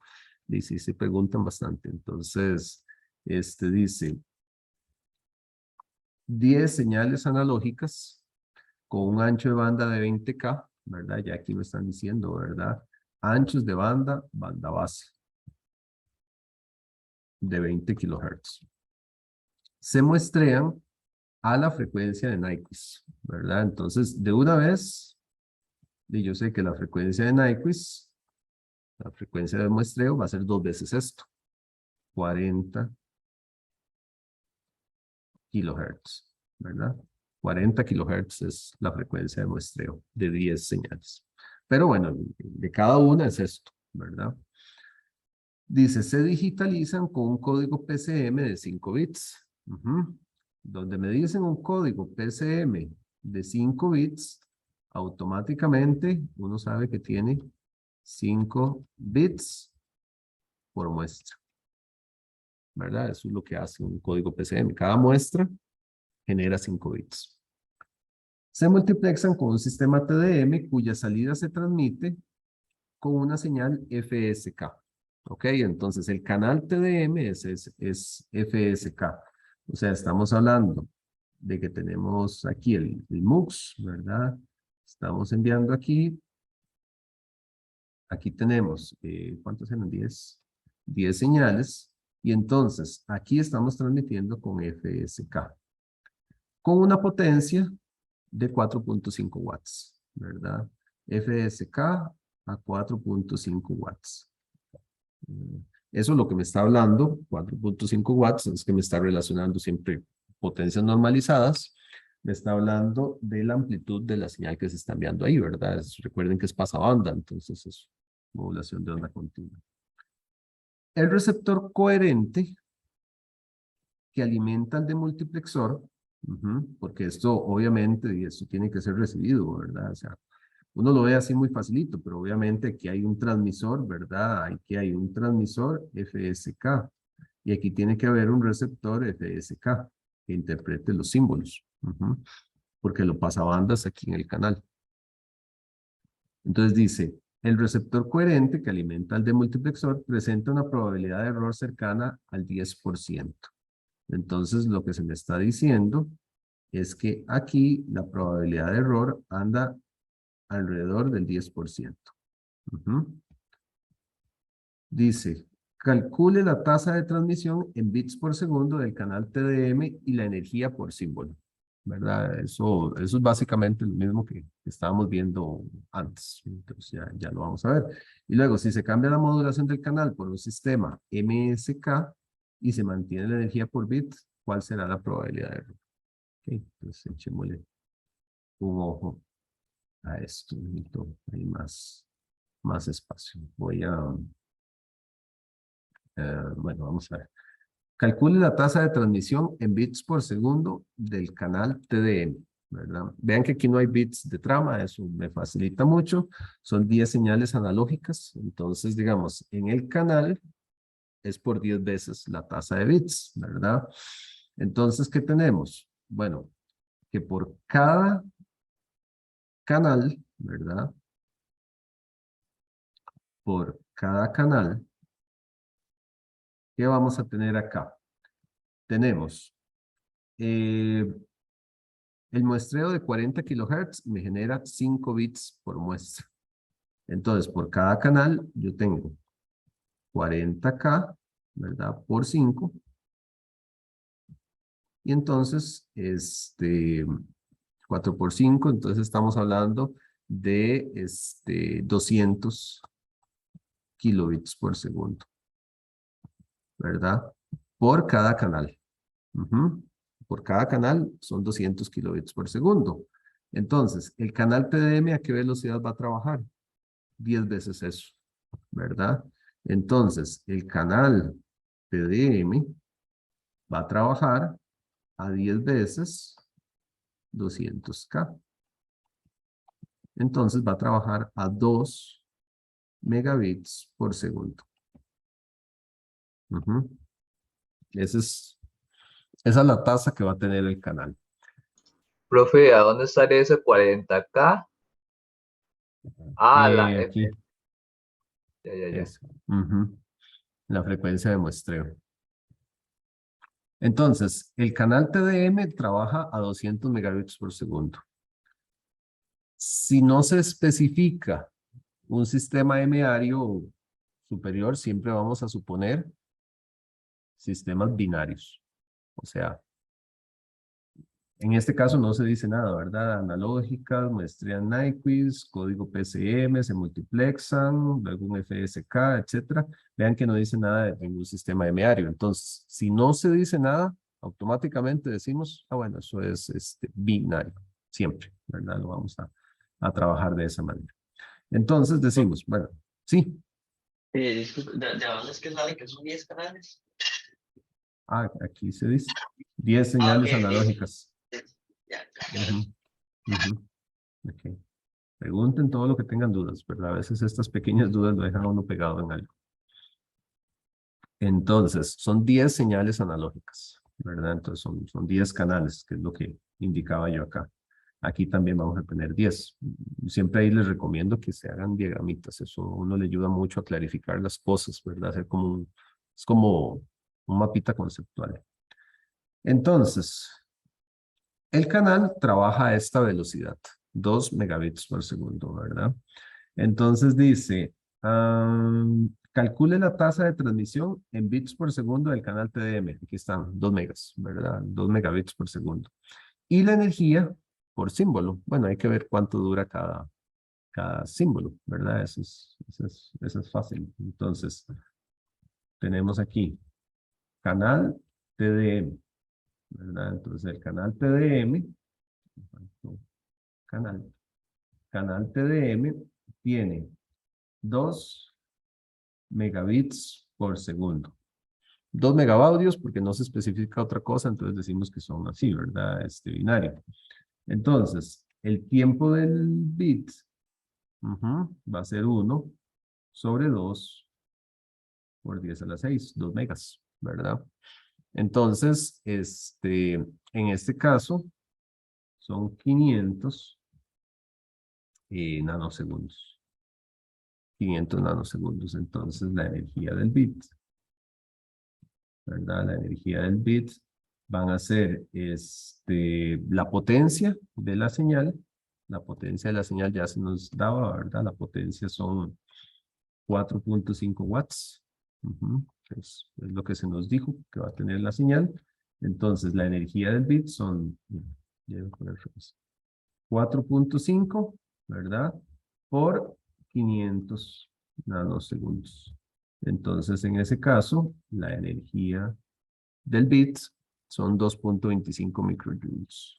sí se preguntan bastante. Entonces, dice 10 señales analógicas con un ancho de banda de 20K, ¿verdad? Ya aquí me están diciendo, ¿verdad? Anchos de banda, banda base de 20 kilohertz. Se muestrean a la frecuencia de Nyquist, ¿verdad? Entonces, de una vez, y yo sé que la frecuencia de Nyquist, la frecuencia de muestreo va a ser 2 veces esto, 40 kilohertz, ¿verdad? 40 kilohertz es la frecuencia de muestreo de 10 señales. Pero bueno, de cada una es esto, ¿verdad? Dice, se digitalizan con un código PCM de 5 bits. Donde me dicen un código PCM de 5 bits, automáticamente uno sabe que tiene 5 bits por muestra. ¿Verdad? Eso es lo que hace un código PCM. Cada muestra genera 5 bits. Se multiplexan con un sistema TDM cuya salida se transmite con una señal FSK. ¿Ok? Entonces el canal TDM es FSK. O sea, estamos hablando de que tenemos aquí el MUX, ¿verdad? Estamos enviando aquí. Aquí tenemos, ¿cuántos eran? 10 señales. Y entonces, aquí estamos transmitiendo con FSK. Con una potencia de 4.5 watts, ¿verdad? FSK a 4.5 watts. Eso es lo que me está hablando, 4.5 watts, es que me está relacionando siempre potencias normalizadas. Me está hablando de la amplitud de la señal que se está enviando ahí, ¿verdad? Recuerden que es pasabanda, entonces es modulación de onda continua. El receptor coherente que alimenta al demultiplexor, porque esto obviamente, y esto tiene que ser recibido, ¿verdad? O sea, uno lo ve así muy facilito, pero obviamente aquí hay un transmisor, ¿verdad? Aquí hay un transmisor FSK. Y aquí tiene que haber un receptor FSK que interprete los símbolos. Porque lo pasabandas aquí en el canal. Entonces dice, el receptor coherente que alimenta al demultiplexor presenta una probabilidad de error cercana al 10%. Entonces lo que se me está diciendo es que aquí la probabilidad de error anda alrededor del 10%. Dice, calcule la tasa de transmisión en bits por segundo del canal TDM y la energía por símbolo. ¿Verdad? Eso es básicamente lo mismo que estábamos viendo antes. Entonces ya lo vamos a ver. Y luego, si se cambia la modulación del canal por un sistema MSK y se mantiene la energía por bit, ¿cuál será la probabilidad de error? Ok, entonces echémosle un ojo a esto. Hay más espacio. Voy a... bueno, vamos a ver. Calcule la tasa de transmisión en bits por segundo del canal TDM, ¿verdad? Vean que aquí no hay bits de trama, eso me facilita mucho. Son 10 señales analógicas, entonces, digamos, en el canal es por 10 veces la tasa de bits, ¿verdad? Entonces, ¿qué tenemos? Bueno, que por cada canal, ¿verdad? Por cada canal, ¿qué vamos a tener acá? Tenemos el muestreo de 40 kilohertz me genera 5 bits por muestra. Entonces, por cada canal, yo tengo 40K, ¿verdad? Por 5. Y entonces, 4 por 5, entonces estamos hablando de 200 kilobits por segundo, ¿verdad? Por cada canal. Por cada canal son 200 kilobits por segundo. Entonces, el canal TDM, ¿a qué velocidad va a trabajar? 10 veces eso, ¿verdad? Entonces, el canal TDM va a trabajar a 10 veces 200K. Entonces va a trabajar a 2 megabits por segundo. Ujú. Esa es la tasa que va a tener el canal. Profe, ¿a dónde sale ese 40K? Ah, la Aquí F. Ya. es la frecuencia de muestreo. Entonces, el canal TDM trabaja a 200 megabits por segundo. Si no se especifica un sistema M-ario superior, siempre vamos a suponer sistemas binarios. O sea, en este caso no se dice nada, ¿verdad? Analógicas, muestrean Nyquist, código PCM, se multiplexan, luego un FSK, etcétera. Vean que no dice nada de ningún sistema M-ario. Entonces, si no se dice nada, automáticamente decimos, ah, bueno, eso es binario, siempre, ¿verdad? Lo vamos a trabajar de esa manera. Entonces decimos, bueno, sí. Disculpe, ¿de dónde es que sale que son 10 canales? Ah, aquí se dice 10 señales Ok, analógicas. ya. Ujú, ujú. Ok. Pregunten todo lo que tengan dudas, ¿verdad? A veces estas pequeñas dudas lo dejan a uno pegado en algo. Entonces, son 10 señales analógicas, ¿verdad? Entonces, son 10 canales, que es lo que indicaba yo acá. Aquí también vamos a tener 10. Siempre ahí les recomiendo que se hagan diagramitas. Eso a uno le ayuda mucho a clarificar las cosas, ¿verdad? Hacer como es como un mapita conceptual. Entonces, el canal trabaja a esta velocidad, 2 megabits por segundo, ¿verdad? Entonces dice, calcule la tasa de transmisión en bits por segundo del canal TDM. Aquí están, 2 megas, ¿verdad? 2 megabits por segundo. Y la energía por símbolo. Bueno, hay que ver cuánto dura cada símbolo, ¿verdad? Eso es fácil. Entonces, tenemos aquí canal TDM, ¿verdad? Entonces, el canal TDM, canal TDM tiene 2 megabits por segundo. 2 megabaudios porque no se especifica otra cosa, entonces decimos que son así, ¿verdad? Binario. Entonces, el tiempo del bit va a ser 1 sobre 2 por 10 a la 6, 2 megas, ¿verdad? Entonces, en este caso, son 500 nanosegundos. 500 nanosegundos. Entonces, la energía del bit, ¿verdad? La energía del bit van a ser la potencia de la señal. La potencia de la señal ya se nos daba, ¿verdad? La potencia son 4.5 watts. Es lo que se nos dijo que va a tener la señal. Entonces, la energía del bit son 4.5, ¿verdad? Por 500 nanosegundos. Entonces, en ese caso, la energía del bit son 2.25 microjoules.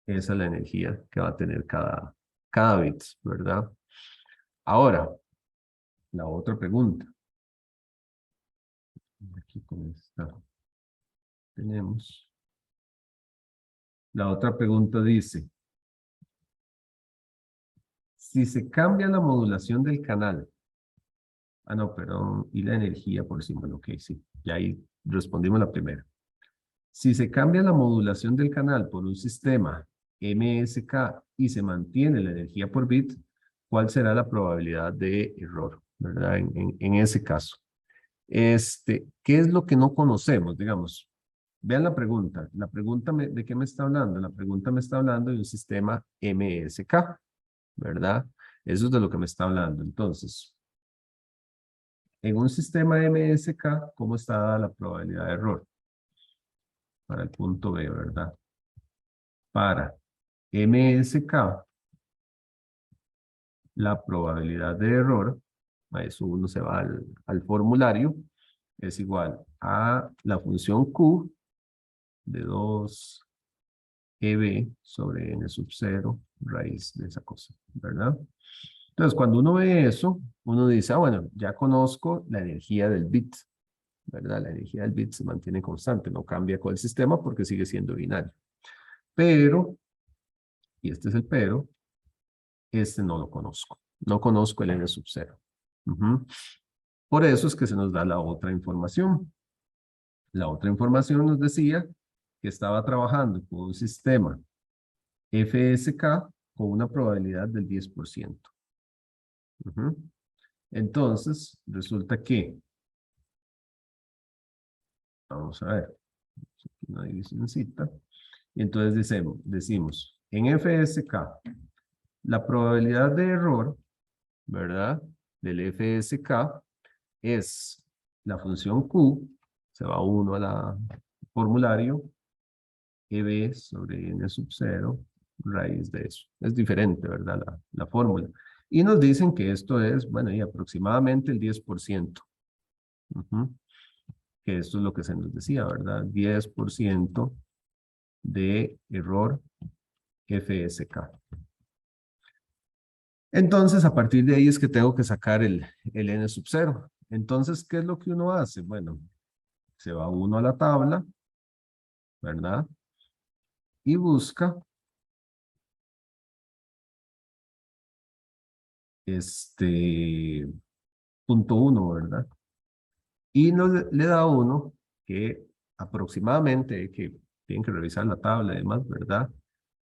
Esa es la energía que va a tener cada bit, ¿verdad? Ahora, la otra pregunta. Aquí con esta tenemos. La otra pregunta dice, si se cambia la modulación del canal, no, perdón, y la energía por símbolo, ok, sí, ya ahí respondimos la primera. Si se cambia la modulación del canal por un sistema MSK y se mantiene la energía por bit, ¿cuál será la probabilidad de error, verdad? En ese caso. ¿Qué es lo que no conocemos? Digamos, vean la pregunta. La pregunta ¿de qué me está hablando? La pregunta me está hablando de un sistema MSK, ¿verdad? Eso es de lo que me está hablando. Entonces, en un sistema MSK, ¿cómo está dada la probabilidad de error? Para el punto B, ¿verdad? Para MSK, la probabilidad de error, a eso uno se va al formulario, es igual a la función Q de 2 EB sobre N sub 0 raíz de esa cosa, ¿verdad? Entonces, cuando uno ve eso, uno dice, ah, bueno, ya conozco la energía del bit, ¿verdad? La energía del bit se mantiene constante, no cambia con el sistema porque sigue siendo binario. Pero, y este es el pero, este no lo conozco. No conozco el n sub 0. Por eso es que se nos da la otra información. La otra información nos decía que estaba trabajando con un sistema FSK con una probabilidad del 10%. Entonces, resulta que, vamos a ver, una divisioncita, y entonces decimos, en FSK, la probabilidad de error, ¿verdad? Del FSK es la función Q, se va uno a la formulario, EB sobre N sub 0, raíz de eso. Es diferente, ¿verdad? La fórmula. Y nos dicen que esto es, bueno, y aproximadamente el 10%. Que esto es lo que se nos decía, ¿verdad? 10% de error FSK. Entonces, a partir de ahí es que tengo que sacar el N sub 0. Entonces, ¿qué es lo que uno hace? Bueno, se va uno a la tabla, ¿verdad? Y busca punto 1, ¿verdad? Y le da a uno que aproximadamente, que tienen que revisar la tabla y demás, ¿verdad?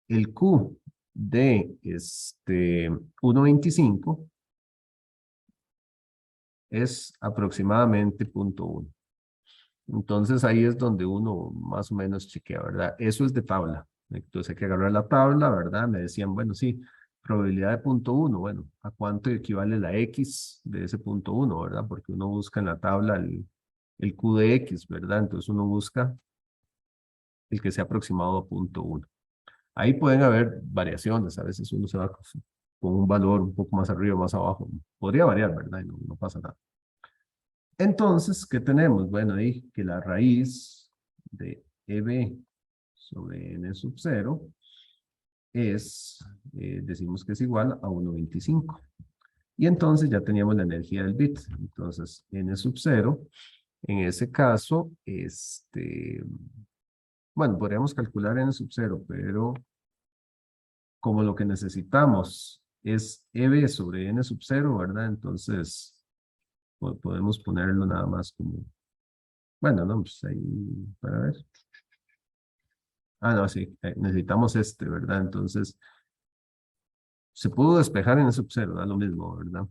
El Q de 1.25 es aproximadamente 0.1. Entonces ahí es donde uno más o menos chequea, ¿verdad? Eso es de tabla. Entonces hay que agarrar la tabla, ¿verdad? Me decían, bueno, sí, probabilidad de 0.1. Bueno, ¿a cuánto equivale la X de ese 0.1, ¿verdad? Porque uno busca en la tabla el Q de X, ¿verdad? Entonces uno busca el que sea aproximado a 0.1. Ahí pueden haber variaciones. A veces uno se va con un valor un poco más arriba, más abajo. Podría variar, ¿verdad? Y no pasa nada. Entonces, ¿qué tenemos? Bueno, ahí que la raíz de EB sobre N sub 0 es, decimos que es igual a 1.25. Y entonces ya teníamos la energía del bit. Entonces, N sub 0, en ese caso, bueno, podríamos calcular N sub 0, pero como lo que necesitamos es EB sobre N sub 0, ¿verdad? Entonces, podemos ponerlo nada más como, bueno, no, pues ahí, para ver. Ah, no, sí, necesitamos ¿verdad? Entonces, se pudo despejar en sub 0, da lo mismo, ¿verdad?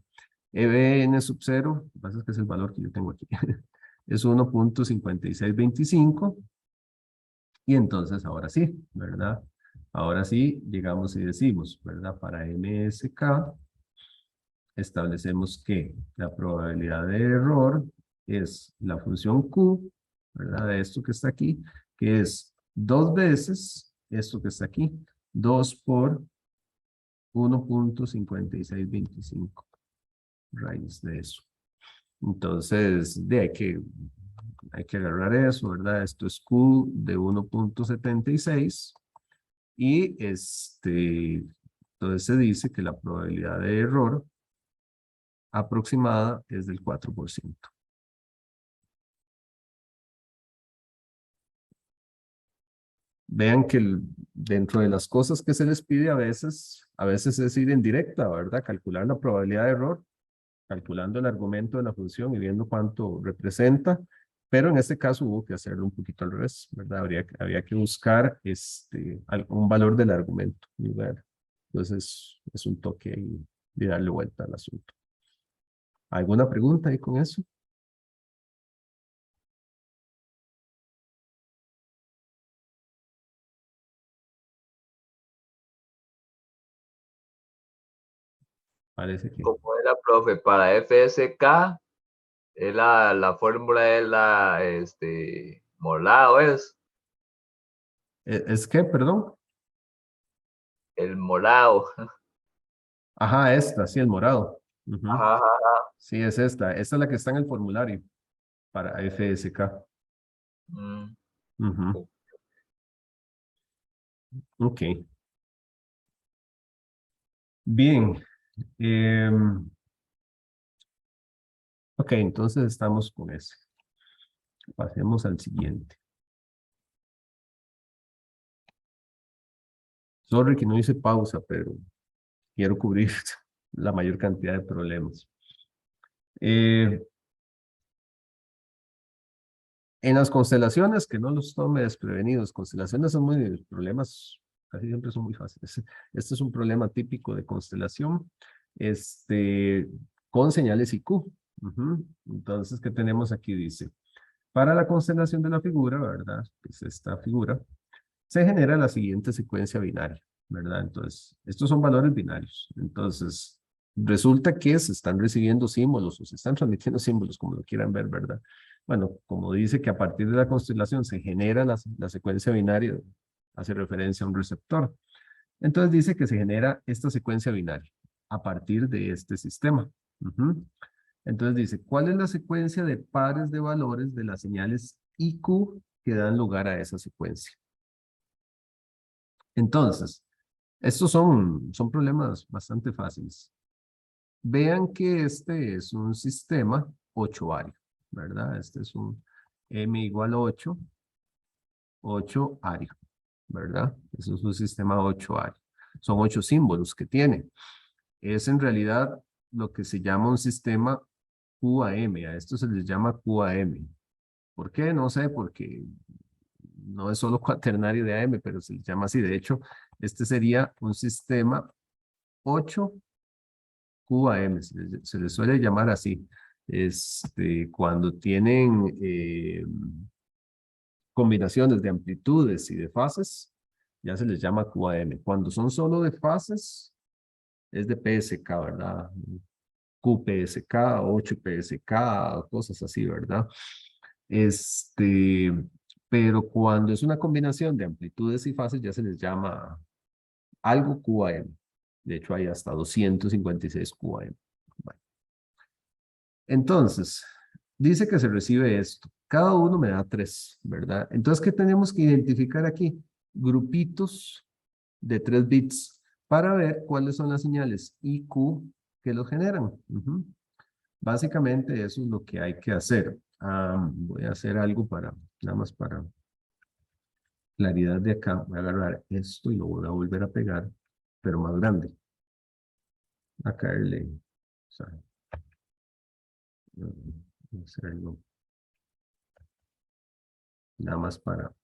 EB en sub 0, lo que pasa es que es el valor que yo tengo aquí, es 1.5625, y entonces ahora sí, ¿verdad? Ahora sí, llegamos y decimos, ¿verdad? Para MSK, establecemos que la probabilidad de error es la función Q, ¿verdad? De esto que está aquí, que es 2 veces esto que está aquí, 2 por 1.5625, raíz de eso. Entonces, hay que agarrar eso, ¿verdad? Esto es Q de 1.76 y entonces se dice que la probabilidad de error aproximada es del 4%. Vean que dentro de las cosas que se les pide a veces es ir en directa, ¿verdad? Calcular la probabilidad de error, calculando el argumento de la función y viendo cuánto representa, pero en este caso hubo que hacerlo un poquito al revés, ¿verdad? Había que buscar un valor del argumento. Entonces es un toque ahí de darle vuelta al asunto. ¿Alguna pregunta ahí con eso? Parece que... Como era, profe, para FSK, es la fórmula es la, molado es, ¿Es qué, perdón? el molado. Ajá, sí, el morado. Ujú. Ajá, ajá. Sí, es esta. Esta es la que está en el formulario para FSK. Mm, Ujú. Ok. Bien. Ok, entonces estamos con ese. Pasemos al siguiente. Sorry que no hice pausa, pero quiero cubrir la mayor cantidad de problemas. En las constelaciones, que no los tome desprevenidos, constelaciones son muy, problemas casi siempre son muy fáciles. Este es un problema típico de constelación, con señales IQ. Ujú. Entonces, ¿qué tenemos aquí? Dice, para la constelación de la figura, ¿verdad? Que es esta figura, se genera la siguiente secuencia binaria, ¿verdad? Entonces, estos son valores binarios. Entonces, resulta que se están recibiendo símbolos o se están transmitiendo símbolos, como lo quieran ver, ¿verdad? Bueno, como dice que a partir de la constelación se genera la secuencia binaria, hace referencia a un receptor. Entonces dice que se genera esta secuencia binaria a partir de este sistema. Ujú. Entonces dice, ¿cuál es la secuencia de pares de valores de las señales IQ que dan lugar a esa secuencia? Entonces, estos son problemas bastante fáciles. Vean que este es un sistema 8-ario, ¿verdad? Este es un M igual 8, 8-ario, ¿verdad? Eso es un sistema 8-ario. Son 8 símbolos que tiene. Es en realidad lo que se llama un sistema QAM. A esto se les llama QAM. ¿Por qué? No sé, porque no es solo cuaternario de AM, pero se les llama así. De hecho, este sería un sistema 8 QAM, se les suele llamar así. Cuando tienen combinaciones de amplitudes y de fases, ya se les llama QAM. Cuando son solo de fases, es de PSK, ¿verdad? QPSK, 8PSK, cosas así, ¿verdad? Pero cuando es una combinación de amplitudes y fases, ya se les llama algo QAM. De hecho, hay hasta 256 QAM. Bueno. Entonces, dice que se recibe esto. Cada uno me da 3, ¿verdad? Entonces, ¿qué tenemos que identificar aquí? Grupitos de 3 bits para ver cuáles son las señales IQ que lo generan. Ujú. Básicamente eso es lo que hay que hacer. Voy a hacer algo nada más para claridad de acá. Voy a agarrar esto y lo voy a volver a pegar, pero más grande. A caerle. O sea, voy a hacerlo nada más para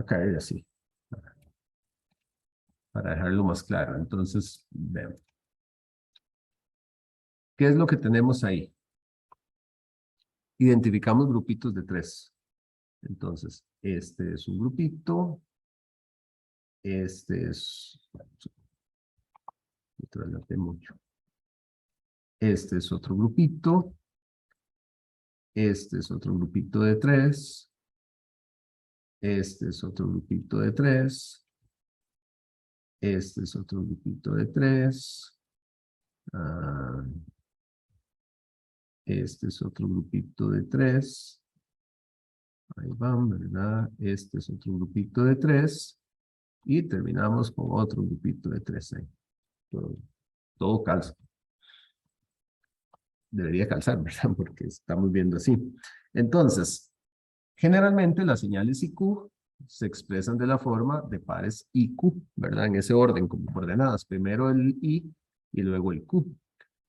caerle así. Para dejarlo más claro. Entonces, vean. ¿Qué es lo que tenemos ahí? Identificamos grupitos de 3. Entonces, este es un grupito. Este es... Me trasladé mucho. Este es otro grupito. Este es otro grupito de 3. Este es otro grupito de 3. Este es otro grupito de 3. Este es otro grupito de 3. Ahí van, ¿verdad? Este es otro grupito de 3. Y terminamos con otro grupito de 3 ahí. Todo calza. Debería calzar, ¿verdad? Porque estamos viendo así. Entonces, generalmente las señales IQ se expresan de la forma de pares IQ, ¿verdad? En ese orden, como coordenadas. Primero el I y luego el Q.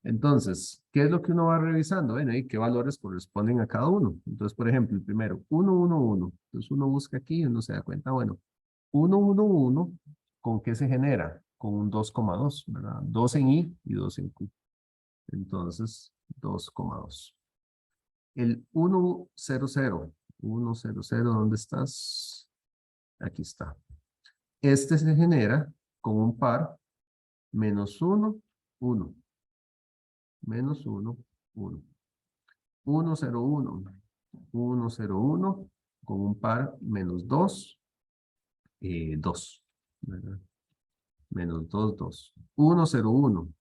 Entonces, ¿qué es lo que uno va revisando? Bueno, ¿y qué valores corresponden a cada uno? Entonces, por ejemplo, el primero, 1, 1, 1. Entonces uno busca aquí y uno se da cuenta, bueno, 1, 1, 1, ¿con qué se genera? Con un 2,2, ¿verdad? 2 en I y 2 en Q. Entonces, 2,2. El 1, 0, 0. 1, 0, 0, ¿dónde estás? Aquí está. Este se genera con un par menos 1, 1. Menos 1, 1. 1, 0, 1. 1, 0, 1 con un par menos 2, 2. ¿Verdad? Menos 2, 2. 1, 0, 1.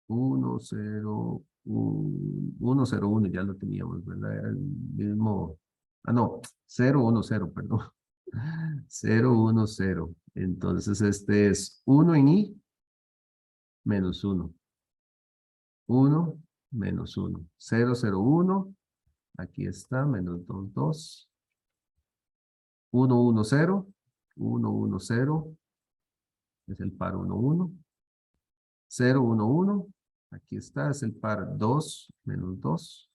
1, 0, 1, 0, 1, ya lo teníamos, ¿verdad? Era el mismo. No, 0, 1, 0, perdón. 0, 1, 0. Entonces este es 1 en I menos 1. 1 menos 1. 0, 0, 1. Aquí está, menos 2, 2. 1, 1, 0. 1, 1, 0. Es el par 1, 1. 0, 1, 1. Aquí está, es el par 2 menos 2.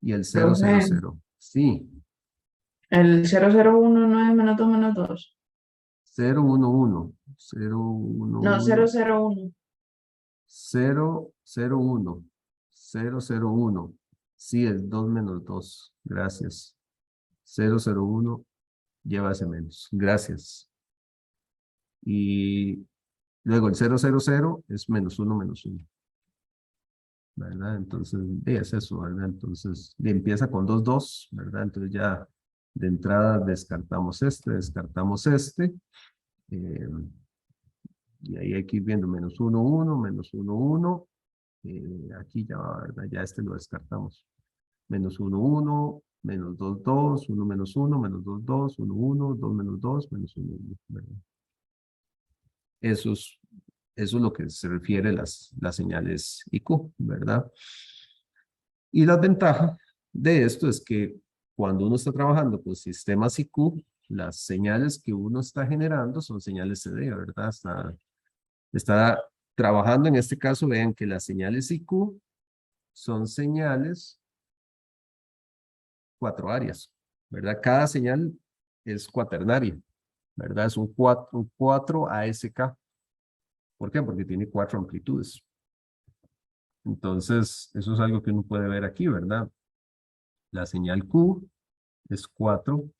Y el 0, 0, Profe, 0. Sí. el 001 no es menos 2. 0, 1, 1. 0, 1, No, 1. 001. 0, 0, 1. 0, 0, 1. Sí, es 2 menos 2. Gracias. 0, 0, 1. Lleva ese menos. Gracias. Y luego el 0, 0, 0 es menos 1, menos 1. ¿Verdad? Entonces, es eso, ¿verdad? Entonces, empieza con 2, 2, ¿verdad? Entonces ya de entrada descartamos este. Y ahí hay que ir viendo menos 1, 1, menos 1, 1. Aquí ya va, ¿verdad? Ya este lo descartamos. Menos 1, 1, menos 2, 2, 1 menos 1, menos 2, 2, 1, 1, 2 menos 2, menos 1, 1. ¿Verdad? Eso es lo que se refiere a las señales IQ, ¿verdad? Y la ventaja de esto es que cuando uno está trabajando con sistemas IQ, las señales que uno está generando son señales CD, ¿verdad? Está trabajando en este caso, vean que las señales IQ son señales cuatroarias, ¿verdad? Cada señal es cuaternaria, ¿verdad? Es un 4 ASK. ¿Por qué? Porque tiene 4 amplitudes. Entonces, eso es algo que uno puede ver aquí, ¿verdad? La señal Q es 4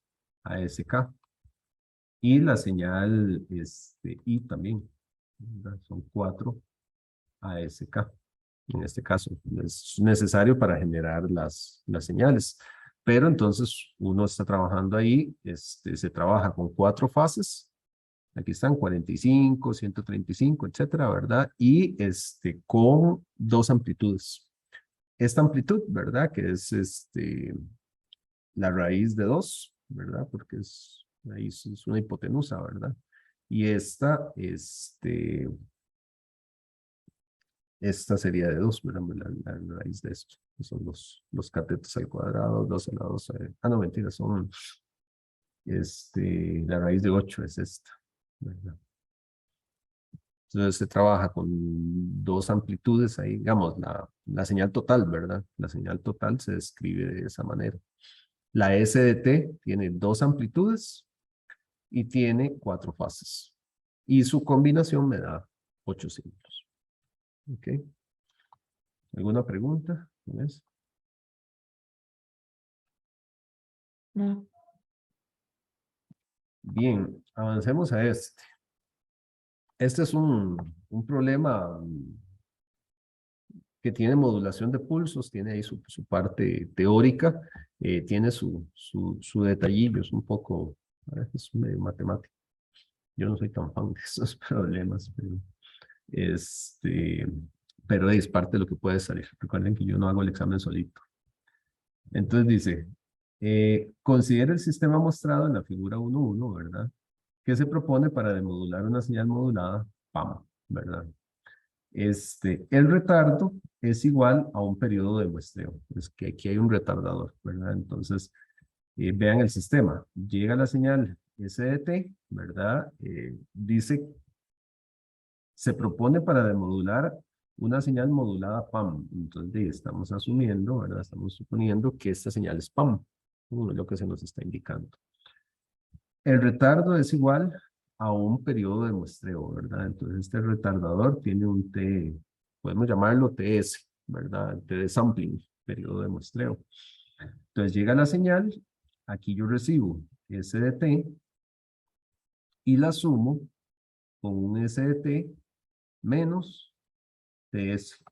ASK. Y la señal I también, ¿verdad? Son 4 ASK. En este caso, es necesario para generar las señales. Pero entonces uno está trabajando ahí, se trabaja con 4 fases. Aquí están 45, 135, etcétera, ¿verdad? Y con 2 amplitudes. Esta amplitud, ¿verdad? Que es la raíz de 2, ¿verdad? Porque es una hipotenusa, ¿verdad? Y esta sería de 2, ¿verdad? La raíz de esto. Que son los catetos al cuadrado, 2 a la 2. No, mentira, son, la raíz de 8 es esta, ¿verdad? Entonces se trabaja con 2 amplitudes ahí, digamos, la señal total, ¿verdad? La señal total se describe de esa manera. La SDT tiene 2 amplitudes y tiene 4 fases. Y su combinación me da 8 símbolos. ¿Ok? ¿Alguna pregunta con eso? No. Bien, avancemos a este. Este es un problema que tiene modulación de pulsos, tiene ahí su parte teórica, tiene su detallillo, es un poco, es medio matemático. Yo no soy tan fan de esos problemas, pero es parte de lo que puede salir. Recuerden que yo no hago el examen solito. Entonces dice, considera el sistema mostrado en la figura 1.1, ¿verdad? Que se propone para demodular una señal modulada, PAM, ¿verdad? El retardo es igual a un periodo de muestreo. Es que aquí hay un retardador, ¿verdad? Entonces, vean el sistema. Llega la señal SDT, ¿verdad? Dice, se propone para demodular una señal modulada PAM. Entonces, estamos asumiendo, ¿verdad? Estamos suponiendo que esta señal es PAM. Es lo que se nos está indicando. El retardo es igual a un periodo de muestreo, ¿verdad? Entonces este retardador tiene un T, podemos llamarlo TS, ¿verdad? T de sampling, periodo de muestreo. Entonces llega la señal, aquí yo recibo S de T y la sumo con un S de T menos TS,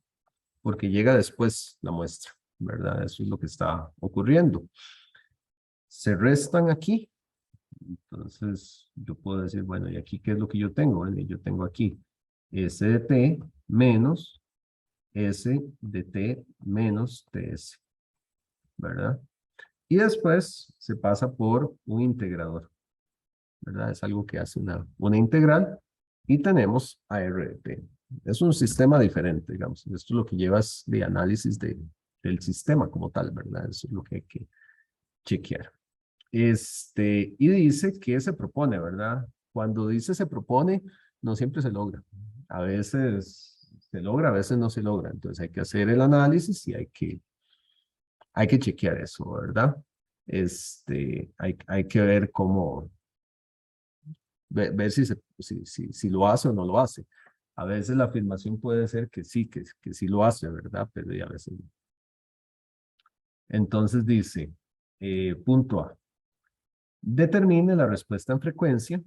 porque llega después la muestra, ¿verdad? Eso es lo que está ocurriendo. Se restan aquí. Entonces, yo puedo decir, bueno, ¿y aquí qué es lo que yo tengo? Bueno, yo tengo aquí S de T menos S de T menos TS, ¿verdad? Y después se pasa por un integrador, ¿verdad? Es algo que hace una integral y tenemos a R de T. Es un sistema diferente, digamos. Esto es lo que llevas de análisis del sistema como tal, ¿verdad? Eso es lo que hay que chequear. Y dice que se propone, ¿verdad? Cuando dice se propone, no siempre se logra. A veces se logra, a veces no se logra. Entonces hay que hacer el análisis y hay que chequear eso, ¿verdad? Hay que ver cómo, ver si lo hace o no lo hace. A veces la afirmación puede ser que sí lo hace, ¿verdad? Pero y a veces no. Entonces dice, punto A. Determine la respuesta en frecuencia,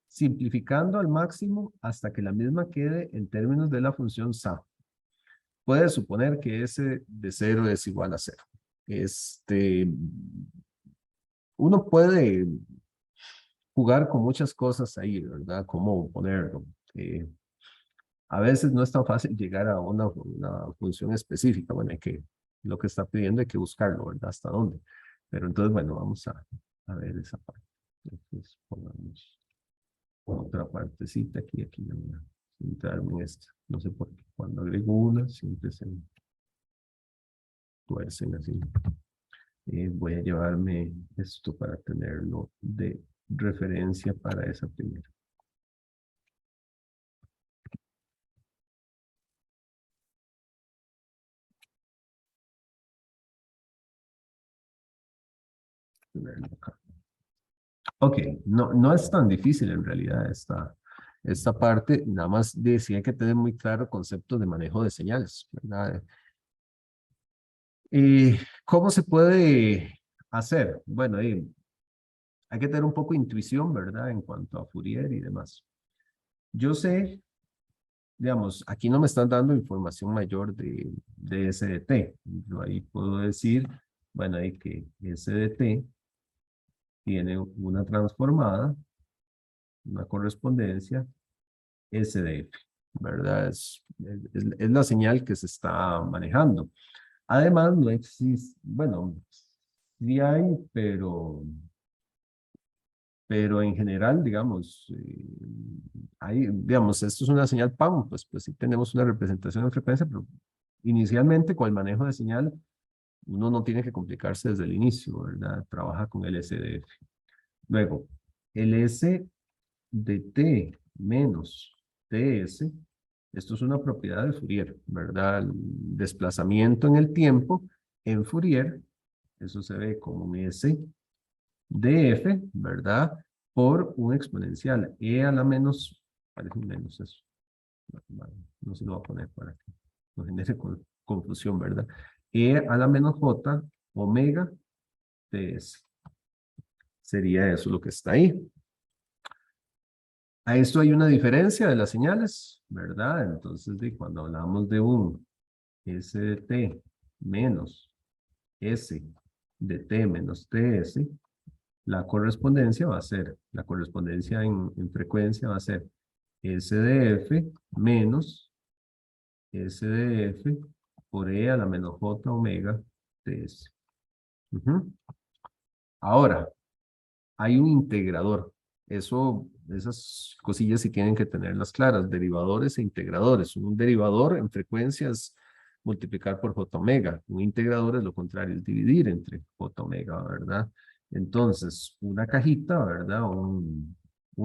simplificando al máximo hasta que la misma quede en términos de la función SA. Puede suponer que S de 0 es igual a 0. Uno puede jugar con muchas cosas ahí, ¿verdad? Cómo ponerlo. A veces no es tan fácil llegar a una función específica. Bueno, lo que está pidiendo hay que buscarlo, ¿verdad? ¿Hasta dónde? Pero entonces, bueno, vamos a ver esa parte. Entonces, pongamos otra partecita aquí no voy a centrarme en esta. No sé por qué. Cuando agrego una, siempre se tuercen así. Voy a llevarme esto para tenerlo de referencia para esa primera. Tenerlo acá. Ok, no es tan difícil en realidad esta parte, nada más decía hay que tener muy claro conceptos de manejo de señales, ¿verdad? ¿Cómo se puede hacer? Bueno, hay que tener un poco de intuición, ¿verdad? En cuanto a Fourier y demás. Yo sé, digamos, aquí no me están dando información mayor de S de T. Yo ahí puedo decir, bueno, ahí que S de T tiene una transformada, una correspondencia, S de F, ¿verdad? Es la señal que se está manejando. Además, no existe, bueno, sí hay, pero en general, digamos, digamos, esto es una señal PAM, pues sí tenemos una representación de frecuencia, pero inicialmente con el manejo de señal, uno no tiene que complicarse desde el inicio, ¿verdad? Trabaja con el SDF. Luego, el S de T menos TS, esto es una propiedad de Fourier, ¿verdad? El desplazamiento en el tiempo en Fourier, eso se ve como un S de F, ¿verdad? Por un exponencial, e a la menos, parece un menos eso, no se lo voy a poner para que no genere confusión, ¿verdad? E a la menos J, omega, ts. Sería eso lo que está ahí. A esto hay una diferencia de las señales, ¿verdad? Entonces, cuando hablamos de un S de T menos S de T menos TS, la correspondencia va a ser, la correspondencia en frecuencia va a ser S de F menos S de F por E a la menos J omega TS. Ahora, hay un integrador. Esas cosillas sí tienen que tenerlas claras. Derivadores e integradores. Un derivador en frecuencia es multiplicar por J omega. Un integrador es lo contrario, es dividir entre J omega, ¿verdad? Entonces, una cajita, ¿verdad? Un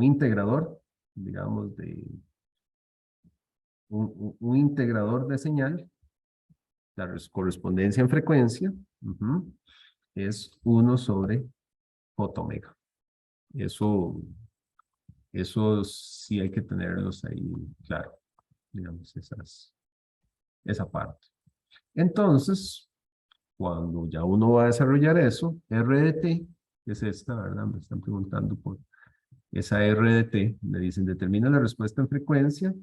integrador, digamos, un integrador de señal, la correspondencia en frecuencia, es 1 sobre J omega. Eso sí hay que tenerlos ahí, claro, digamos, esa parte. Entonces, cuando ya uno va a desarrollar eso, R de T, que es esta, ¿verdad? Me están preguntando por esa R de T, me dicen, determina la respuesta en frecuencia,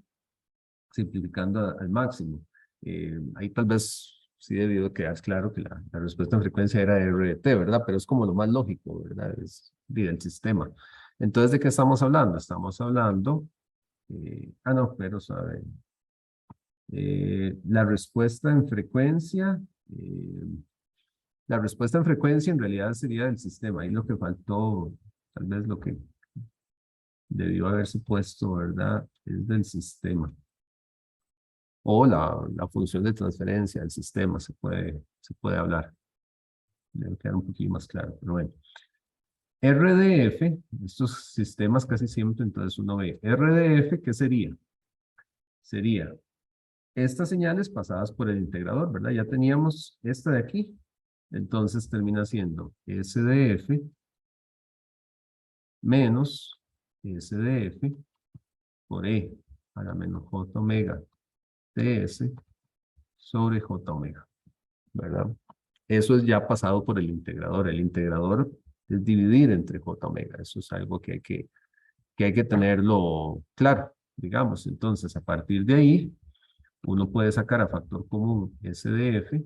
simplificando al máximo. Ahí tal vez sí debido quedar claro que la respuesta en frecuencia era R de T, ¿verdad? Pero es como lo más lógico, ¿verdad? Es del sistema. Entonces, ¿de qué estamos hablando? Estamos hablando, no, pero saben, la respuesta en frecuencia, La respuesta en frecuencia en realidad sería del sistema. Ahí lo que faltó, tal vez lo que debió haberse puesto, ¿verdad? Es del sistema. O la función de transferencia del sistema se puede hablar. Debe quedar un poquito más claro, pero bueno. RDF, estos sistemas casi siempre, entonces uno ve RDF, ¿qué sería? Sería estas señales pasadas por el integrador, ¿verdad? Ya teníamos esta de aquí, entonces termina siendo SDF menos SDF por E a la menos J omega TS sobre J omega, ¿verdad? Eso es ya pasado por el integrador. El integrador es dividir entre J omega. Eso es algo que hay que tenerlo claro, digamos. Entonces, a partir de ahí, uno puede sacar a factor común SDF.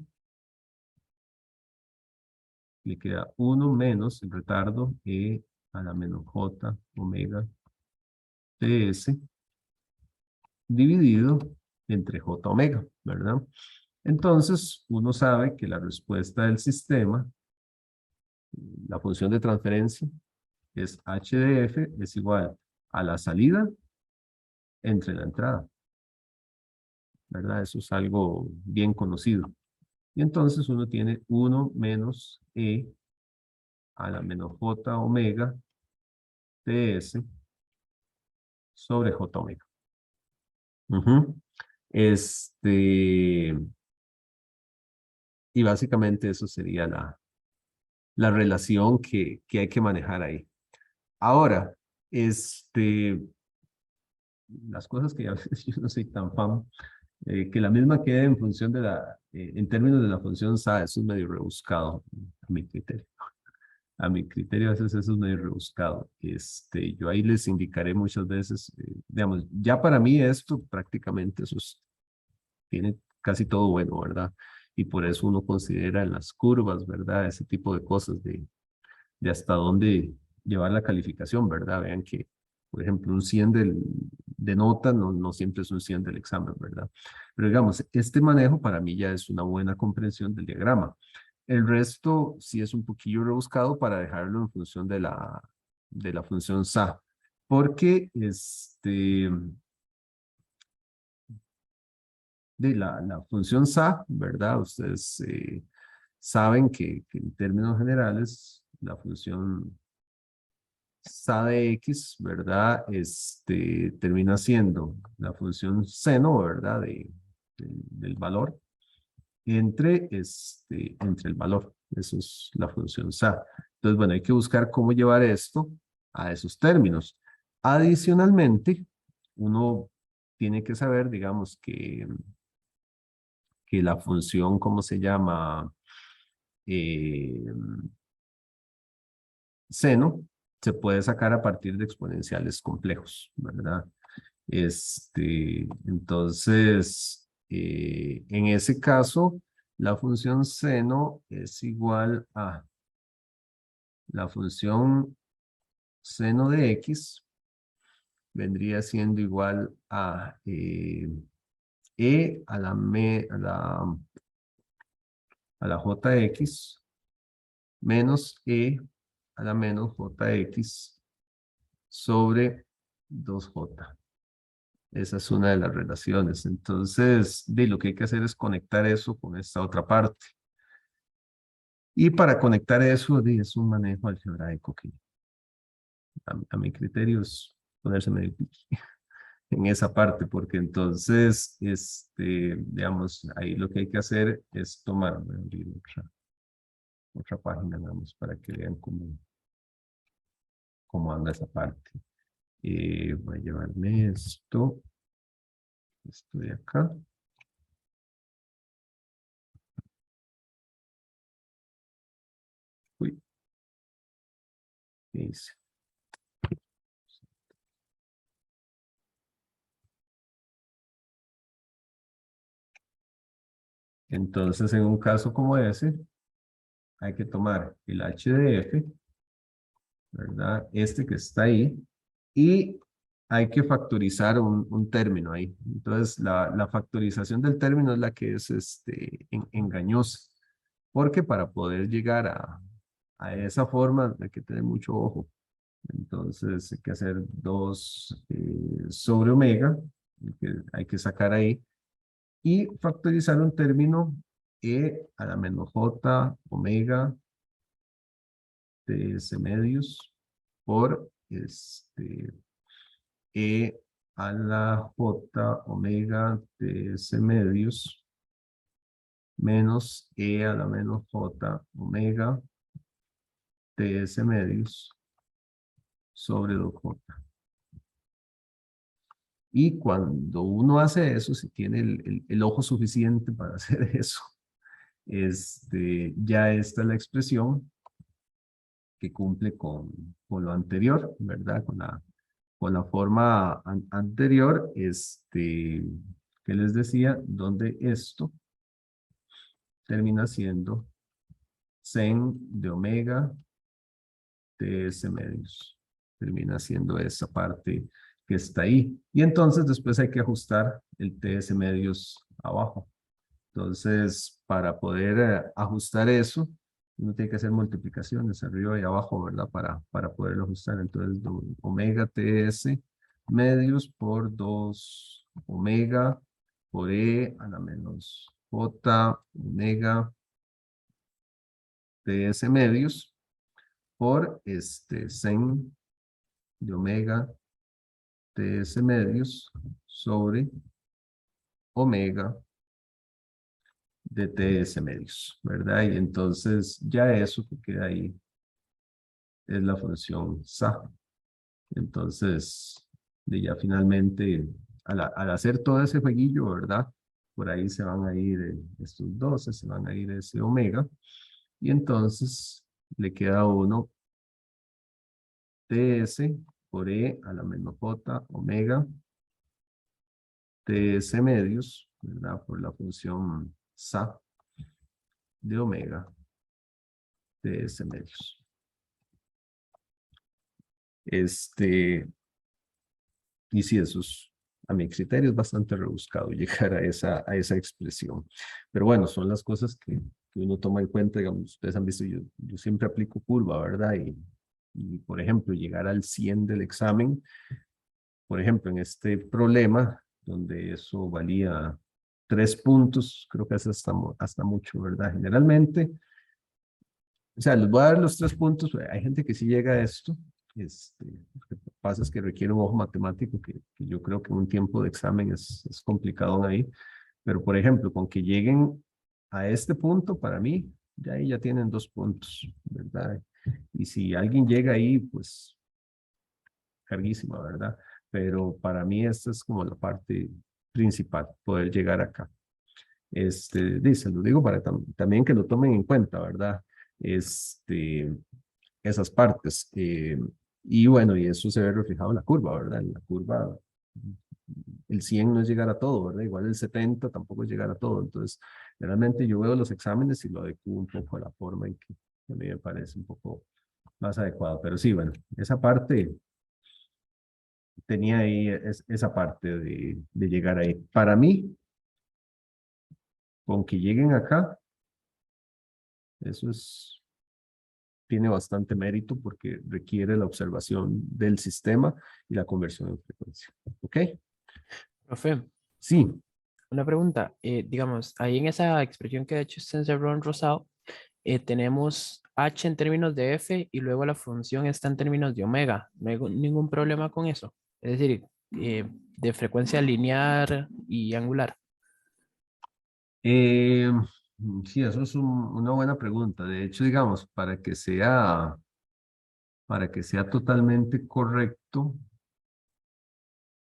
Le queda 1 menos el retardo E a la menos J omega TS dividido entre J omega, ¿verdad? Entonces, uno sabe que la respuesta del sistema, la función de transferencia, es HDF es igual a la salida entre la entrada, ¿verdad? Eso es algo bien conocido. Y entonces uno tiene 1 menos E a la menos J omega TS sobre J omega. Y básicamente eso sería la relación que hay que manejar ahí. Ahora, las cosas que a veces yo no soy tan fan, que la misma quede en función de en términos de la función SA, eso es medio rebuscado a mi criterio. A mi criterio a veces eso es medio rebuscado. Yo ahí les indicaré muchas veces, digamos, ya para mí esto prácticamente tiene casi todo bueno, ¿verdad? Y por eso uno considera en las curvas, ¿verdad? Ese tipo de cosas de hasta dónde llevar la calificación, ¿verdad? Vean que, por ejemplo, un 100 de nota no siempre es un 100 del examen, ¿verdad? Pero digamos, este manejo para mí ya es una buena comprensión del diagrama. El resto sí es un poquillo rebuscado para dejarlo en función de la función SA. Porque de la función SA, ¿verdad? Ustedes saben que en términos generales la función SA de X, ¿verdad? Termina siendo la función seno, ¿verdad? Del valor entre el valor. Eso es la función SA. Entonces, bueno, hay que buscar cómo llevar esto a esos términos. Adicionalmente, uno tiene que saber, digamos, que la función, ¿cómo se llama? Seno, se puede sacar a partir de exponenciales complejos, ¿verdad? Entonces, en ese caso, la función seno es igual a la función seno de X, vendría siendo igual a E a la JX menos E a la menos JX sobre 2J. Esa es una de las relaciones. Entonces, lo que hay que hacer es conectar eso con esta otra parte. Y para conectar eso, es un manejo algebraico que a mi criterio es ponerse medio piqui en esa parte, porque entonces, digamos, ahí lo que hay que hacer es tomar, voy a abrir otra página, vamos, para que vean cómo anda esa parte. Voy a llevarme esto de acá. Uy. ¿Qué hice? Entonces, en un caso como ese, hay que tomar el HDF, ¿verdad? Este que está ahí, y hay que factorizar un término ahí. Entonces, la factorización del término es la que es engañosa. porque para poder llegar a esa forma hay que tener mucho ojo. Entonces hay que hacer 2 sobre omega, que hay que sacar ahí, y factorizar un término e a la menos j omega ts medios por e a la j omega ts medios menos e a la menos j omega ts medios sobre 2j. Y cuando uno hace eso, si tiene el ojo suficiente para hacer eso, ya esta es la expresión que cumple con lo anterior, ¿verdad? Con la forma anterior, que les decía, donde esto termina siendo sen de omega ts medios. Termina siendo esa parte que está ahí. Y entonces después hay que ajustar el ts medios abajo. Entonces, para poder ajustar eso, uno tiene que hacer multiplicaciones arriba y abajo, ¿verdad? Para poderlo ajustar. Entonces, omega ts medios por 2 omega por e a la menos j omega ts medios por sen de omega ts medios sobre omega de ts medios, ¿verdad? Y entonces ya eso que queda ahí es la función sa. Entonces, ya finalmente, al hacer todo ese jueguillo, ¿verdad? Por ahí se van a ir estos 12, se van a ir ese omega, y entonces le queda a uno ts por e a la menos j omega ts medios, ¿verdad? Por la función sa de omega ts medios. Y sí, eso es, a mi criterio, es bastante rebuscado llegar a esa expresión. Pero bueno, son las cosas que uno toma en cuenta. Digamos, ustedes han visto, yo siempre aplico curva, ¿verdad? Y, por ejemplo, llegar al 100 del examen, por ejemplo, en este problema, donde eso valía 3 puntos, creo que es hasta mucho, ¿verdad? Generalmente, o sea, les voy a dar los 3 puntos. Hay gente que sí llega a esto. Lo que pasa es que requiere un ojo matemático que yo creo que en un tiempo de examen es complicado ahí. Pero, por ejemplo, con que lleguen a este punto, para mí, ya ahí ya tienen 2 puntos, ¿verdad? Y si alguien llega ahí, pues, carguísima, ¿verdad? Pero para mí esta es como la parte principal, poder llegar acá. Dice, lo digo para también que lo tomen en cuenta, ¿verdad? Esas partes. Y bueno, y eso se ve reflejado en la curva, ¿verdad? En la curva, el 100 no es llegar a todo, ¿verdad? Igual el 70 tampoco es llegar a todo. Entonces, realmente yo veo los exámenes y lo adecuo un poco a la forma en que a mí me parece un poco más adecuado. Pero sí, bueno, esa parte, tenía ahí esa parte de llegar ahí. Para mí, con que lleguen acá, eso tiene bastante mérito porque requiere la observación del sistema y la conversión en frecuencia. ¿Ok? Profe, Sí. una pregunta. Digamos, ahí en esa expresión que de hecho se encerró en rosado, tenemos h en términos de f y luego la función está en términos de omega. No hay ningún problema con eso. Es decir, de frecuencia lineal y angular. Sí, eso es una buena pregunta. De hecho, digamos, para que sea totalmente correcto,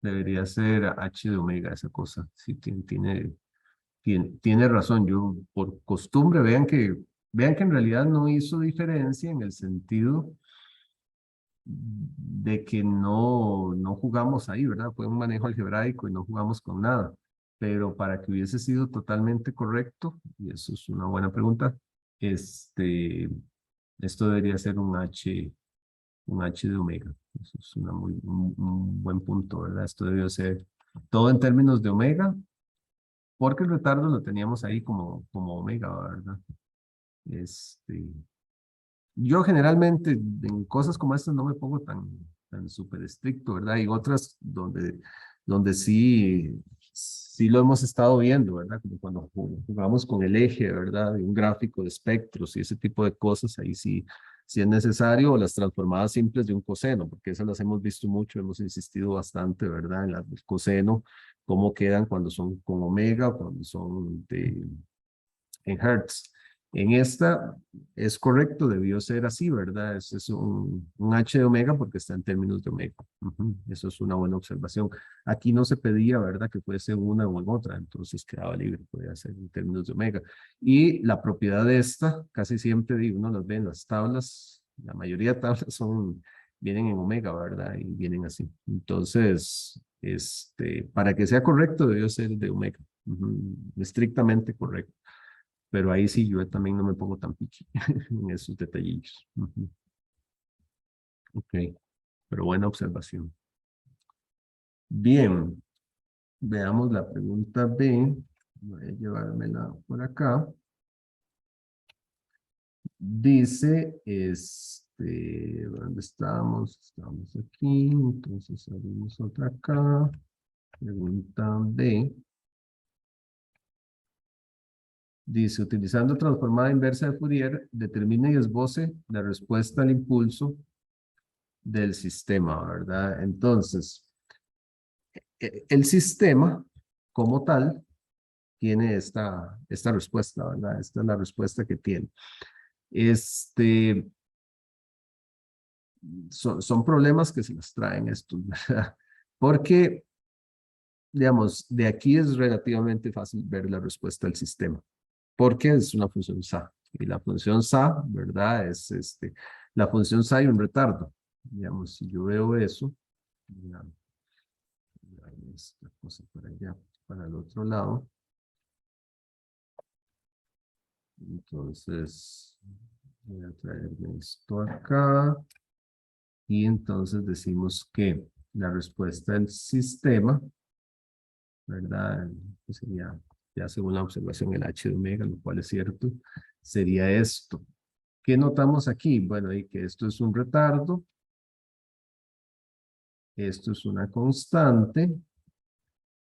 debería ser h de omega esa cosa. Sí, tiene razón. Yo, por costumbre, vean que en realidad no hizo diferencia en el sentido de que no jugamos ahí, ¿verdad? Fue un manejo algebraico y no jugamos con nada. Pero para que hubiese sido totalmente correcto, y eso es una buena pregunta, esto debería ser un h de omega. Eso es un buen punto, ¿verdad? Esto debió ser todo en términos de omega, porque el retardo lo teníamos ahí como omega, ¿verdad? Yo generalmente en cosas como estas no me pongo tan súper estricto, ¿verdad? Y otras donde sí lo hemos estado viendo, ¿verdad? Como cuando jugamos con el eje, ¿verdad? De un gráfico de espectros y ese tipo de cosas, ahí sí es necesario, o las transformadas simples de un coseno, porque esas las hemos visto mucho, hemos insistido bastante, ¿verdad? En las del coseno, cómo quedan cuando son con omega, cuando son en hertz. En esta es correcto, debió ser así, ¿verdad? Es un h de omega porque está en términos de omega. Eso es una buena observación. Aquí no se pedía, ¿verdad? Que fuese una o en otra, entonces quedaba libre, podía ser en términos de omega. Y la propiedad de esta, casi siempre digo, uno las ve en las tablas, la mayoría de tablas vienen en omega, ¿verdad? Y vienen así. Entonces, para que sea correcto, debió ser de omega. Estrictamente correcto. Pero ahí sí yo también no me pongo tan piqui en esos detallillos. Ok, pero buena observación. Bien, veamos la pregunta B. Voy a llevármela por acá. Dice, ¿dónde estamos? Estamos aquí, entonces abrimos otra acá. Pregunta B. Dice, utilizando transformada inversa de Fourier, determine y esboce la respuesta al impulso del sistema, ¿verdad? Entonces, el sistema como tal tiene esta respuesta, ¿verdad? Esta es la respuesta que tiene. Son problemas que se nos traen estos, ¿verdad? Porque, digamos, de aquí es relativamente fácil ver la respuesta del sistema, porque es una función SA. Y la función SA, ¿verdad? Es la función SA y un retardo. Digamos, si yo veo eso, digamos, esta cosa para allá, para el otro lado. Entonces, voy a traerme esto acá. Y entonces decimos que la respuesta del sistema, ¿verdad? Pues sería, ya según la observación, el h de omega, lo cual es cierto, sería esto. ¿Qué notamos aquí? Bueno, y que esto es un retardo. Esto es una constante.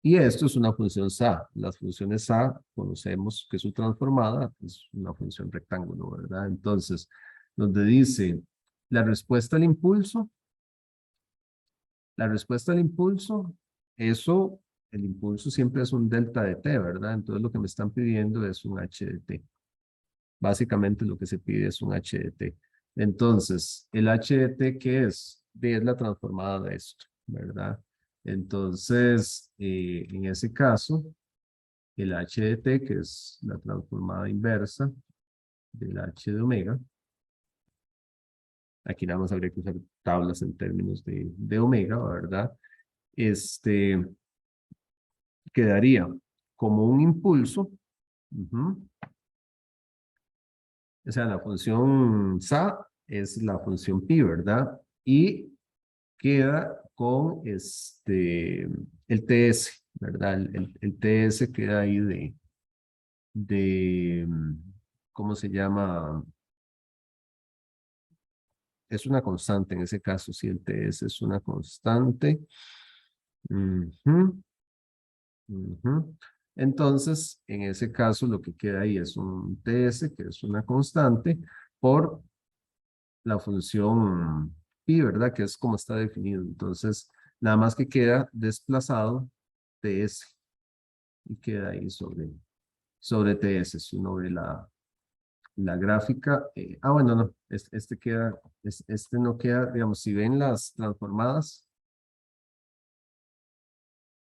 Y esto es una función SA. Las funciones SA conocemos que su transformada es una función rectángulo, ¿verdad? Entonces, donde dice la respuesta al impulso, eso, el impulso siempre es un delta de t, ¿verdad? Entonces lo que me están pidiendo es un h de t. Básicamente lo que se pide es un h de t. Entonces, el h de t, ¿qué es? Es la transformada de esto, ¿verdad? Entonces, en ese caso, el h de t, que es la transformada inversa del h de omega, aquí nada más habría que usar tablas en términos de omega, ¿verdad? Quedaría como un impulso, o sea, la función SA es la función pi, ¿verdad? Y queda con el TS, ¿verdad? El TS queda ahí ¿cómo se llama? Es una constante en ese caso, si el TS es una constante. Entonces, en ese caso, lo que queda ahí es un TS, que es una constante, por la función pi, ¿verdad? Que es como está definido. Entonces, nada más que queda desplazado TS y queda ahí sobre TS. Si uno ve la gráfica, bueno, no, este no queda, digamos, si ven las transformadas,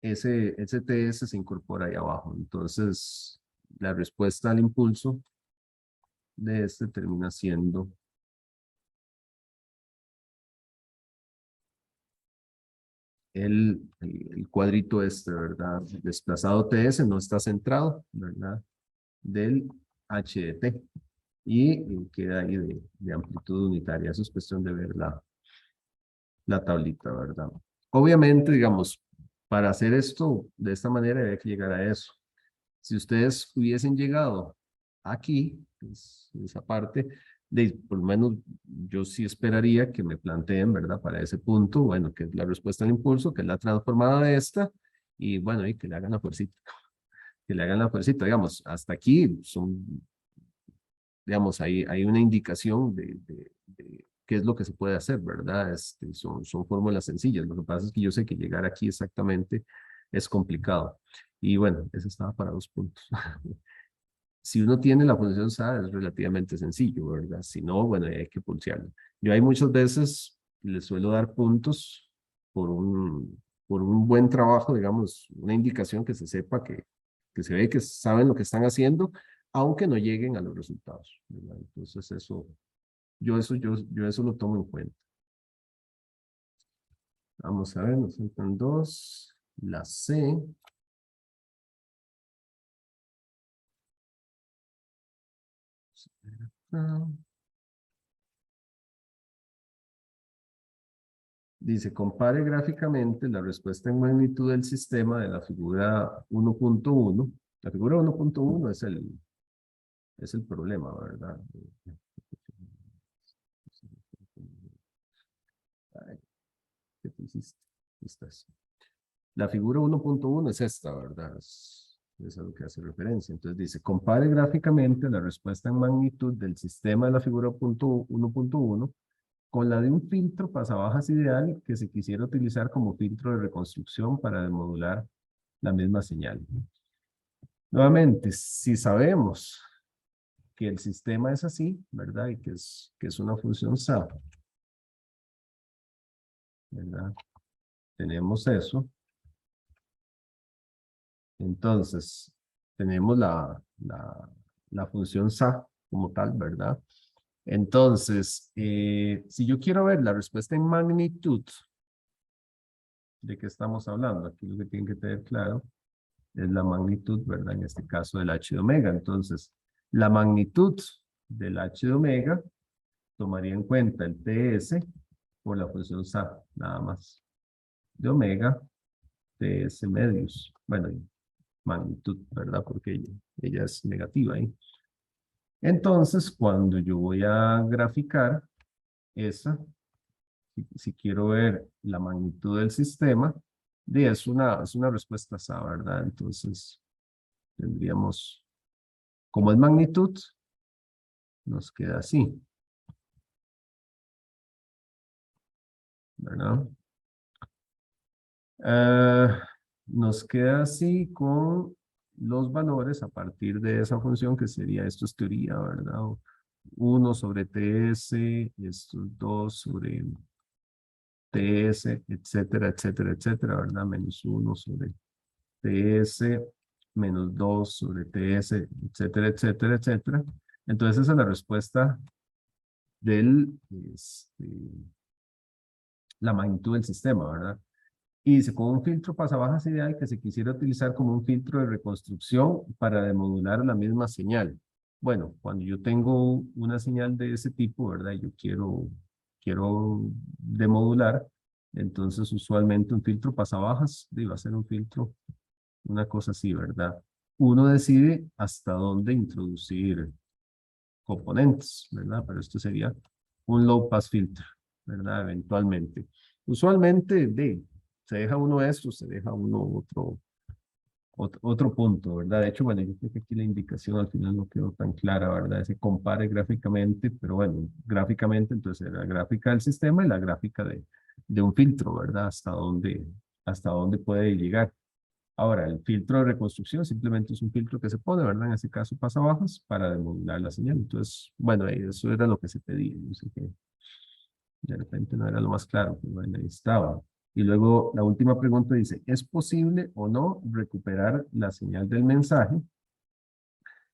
ese TS se incorpora ahí abajo. Entonces, la respuesta al impulso de este termina siendo el cuadrito ¿verdad? El desplazado TS no está centrado, ¿verdad? Del h de t. Y queda ahí de amplitud unitaria. Eso es cuestión de ver la tablita, ¿verdad? Obviamente, digamos, para hacer esto de esta manera había que llegar a eso. Si ustedes hubiesen llegado aquí, esa parte, por lo menos yo sí esperaría que me planteen, ¿verdad? Para ese punto, bueno, que es la respuesta al impulso, que es la transformada de esta, y bueno, y que le hagan la fuercita, que le hagan la fuercita, digamos, hasta aquí son, digamos, hay una indicación de qué es lo que se puede hacer, ¿verdad? Son fórmulas sencillas, lo que pasa es que yo sé que llegar aquí exactamente es complicado. Y bueno, eso estaba para 2 puntos. Si uno tiene la función SAT es relativamente sencillo, ¿verdad? Si no, bueno, hay que pulsearlo. Yo hay muchas veces les suelo dar puntos por un buen trabajo, digamos, una indicación que se sepa que se ve que saben lo que están haciendo, aunque no lleguen a los resultados, ¿verdad? Entonces yo eso lo tomo en cuenta. Vamos a ver, nos faltan 2. La C. Dice, compare gráficamente la respuesta en magnitud del sistema de la figura 1.1. La figura 1.1 es el problema, ¿verdad? Ay, ¿qué te hiciste? Estás. La figura 1.1 es esta, ¿verdad? Es a lo que hace referencia. Entonces dice, compare gráficamente la respuesta en magnitud del sistema de la figura 1.1 con la de un filtro pasabajas ideal que se quisiera utilizar como filtro de reconstrucción para demodular la misma señal. Nuevamente, si sabemos que el sistema es así, ¿verdad? Y que es una función SAP, ¿verdad? Tenemos eso. Entonces, tenemos la función SAP como tal, ¿verdad? Entonces, si yo quiero ver la respuesta en magnitud, ¿de qué estamos hablando? Aquí lo que tienen que tener claro es la magnitud, ¿verdad? En este caso del h de omega. Entonces, la magnitud del h de omega tomaría en cuenta el TS por la función SAP, nada más. De omega, TS medios. Bueno, magnitud, ¿verdad? Porque ella es negativa ahí. Entonces, cuando yo voy a graficar esa, si quiero ver la magnitud del sistema, es una respuesta SAP, ¿verdad? Entonces, tendríamos, como es magnitud, nos queda así, ¿verdad? Nos queda así con los valores a partir de esa función que sería, esto es teoría, ¿verdad? 1 sobre TS, esto es 2 sobre TS, etcétera, etcétera, etcétera, ¿verdad? Menos 1 sobre TS, menos 2 sobre TS, etcétera, etcétera, etcétera. Entonces esa es la respuesta del, la magnitud del sistema, ¿verdad? Y dice, con un filtro pasabajas ideal que se quisiera utilizar como un filtro de reconstrucción para demodular la misma señal. Bueno, cuando yo tengo una señal de ese tipo, ¿verdad? Yo quiero demodular, entonces usualmente un filtro pasabajas va a ser un filtro, una cosa así, ¿verdad? Uno decide hasta dónde introducir componentes, ¿verdad? Pero esto sería un low pass filter, ¿verdad? Eventualmente. Usualmente, se deja uno esto, se deja uno otro punto, ¿verdad? De hecho, bueno, yo creo que aquí la indicación al final no quedó tan clara, ¿verdad? Se compare gráficamente, pero bueno, gráficamente, entonces la gráfica del sistema y la gráfica de un filtro, ¿verdad? Hasta dónde puede llegar. Ahora, el filtro de reconstrucción simplemente es un filtro que se pone, ¿verdad? En este caso pasa bajas para demodular la señal. Entonces, bueno, eso era lo que se pedía. No sé qué. De repente no era lo más claro, pero bueno, ahí estaba. Y luego la última pregunta dice, ¿es posible o no recuperar la señal del mensaje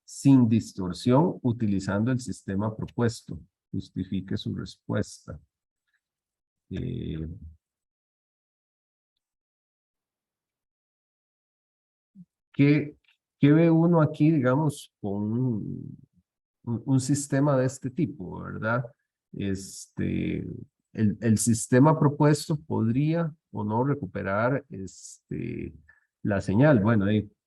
sin distorsión utilizando el sistema propuesto? Justifique su respuesta. ¿Qué ve uno aquí, digamos, con un sistema de este tipo, ¿verdad? El sistema propuesto podría o no recuperar la señal. Bueno,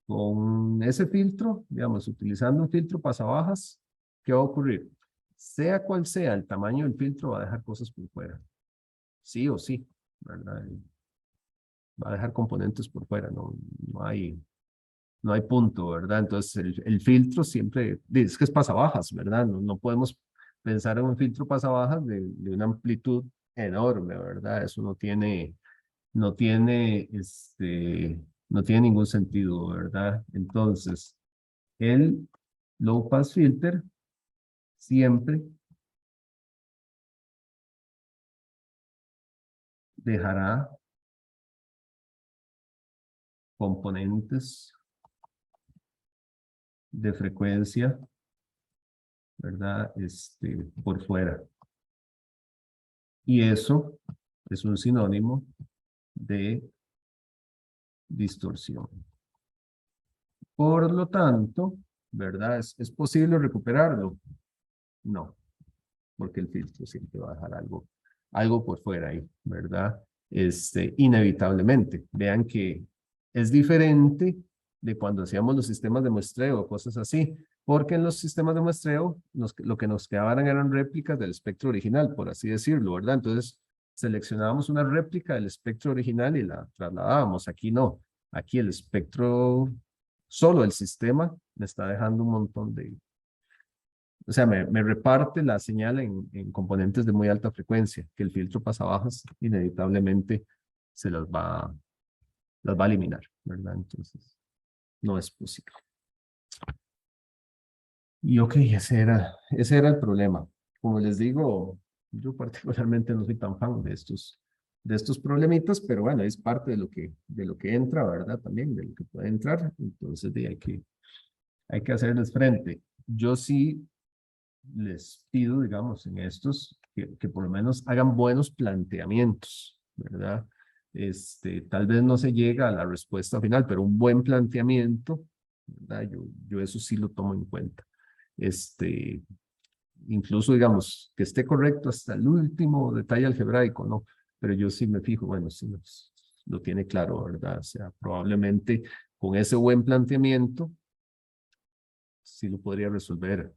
con ese filtro, digamos, utilizando un filtro pasabajas, ¿qué va a ocurrir? Sea cual sea el tamaño del filtro, va a dejar cosas por fuera. Sí o sí, ¿verdad? Va a dejar componentes por fuera, no hay punto, ¿verdad? Entonces el filtro siempre, es que es pasabajas, ¿verdad? No podemos pensar en un filtro pasabajas de una amplitud enorme, ¿verdad? Eso no tiene, no tiene ningún sentido, ¿verdad? Entonces, el low pass filter siempre dejará componentes de frecuencia, ¿verdad? Por fuera. Y eso es un sinónimo de distorsión. Por lo tanto, ¿verdad? ¿Es posible recuperarlo? No, porque el filtro siempre va a dejar algo por fuera ahí, ¿verdad? Inevitablemente. Vean que es diferente de cuando hacíamos los sistemas de muestreo o cosas así, porque en los sistemas de muestreo lo que nos quedaban eran réplicas del espectro original, por así decirlo, ¿verdad? Entonces, seleccionábamos una réplica del espectro original y la trasladábamos. Aquí no. Aquí el espectro, solo el sistema, me está dejando un montón de... O sea, me reparte la señal en componentes de muy alta frecuencia, que el filtro pasabajas inevitablemente se las va a eliminar, ¿verdad? Entonces, no es posible. Y ok, ese era el problema. Como les digo, yo particularmente no soy tan fan de estos problemitas, pero bueno, es parte de lo que entra, ¿verdad? También de lo que puede entrar. Entonces, hay que hacerles frente. Yo sí les pido, digamos, en estos, que por lo menos hagan buenos planteamientos, ¿verdad? Tal vez no se llega a la respuesta final, pero un buen planteamiento, ¿verdad? Yo eso sí lo tomo en cuenta. Incluso, digamos, que esté correcto hasta el último detalle algebraico, ¿no? Pero yo sí me fijo, bueno, sí lo tiene claro, ¿verdad? O sea, probablemente con ese buen planteamiento, sí lo podría resolver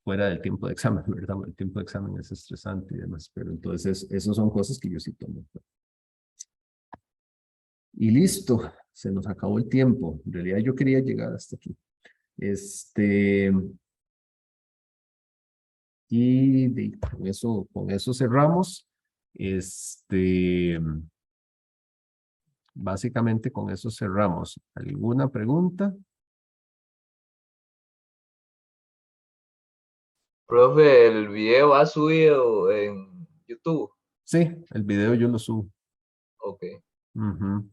fuera del tiempo de examen, ¿verdad? El tiempo de examen es estresante y demás, pero entonces esas son cosas que yo sí tomo. Y listo, se nos acabó el tiempo. En realidad yo quería llegar hasta aquí. Y con eso cerramos. Básicamente con eso cerramos. ¿Alguna pregunta? Profe, el video ha subido en YouTube. Sí, el video yo lo subo. Ok. Ujú.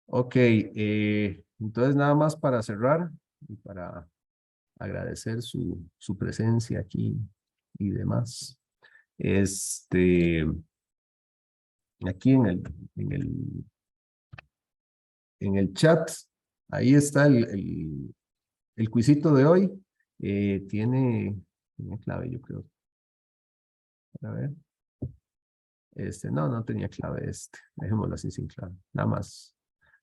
Ok, entonces nada más para cerrar y para agradecer su presencia aquí y demás. Aquí en el chat, ahí está el quizito de hoy. Tiene clave, yo creo. A ver. No tenía clave dejémoslo así sin clave. Nada más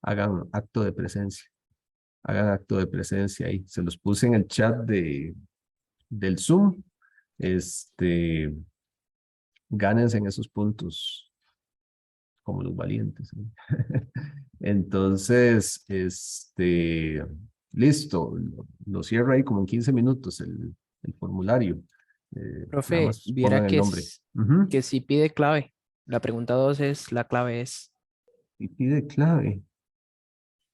hagan acto de presencia. Hagan acto de presencia ahí. Se los puse en el chat del Zoom. Gánense en esos puntos como los valientes, ¿no? Entonces, listo. Lo cierro ahí como en 15 minutos el formulario. Nada Profe, más viera pongan el que, nombre. Ujú. que sí pide clave. La pregunta 2 es, la clave es. Y pide clave.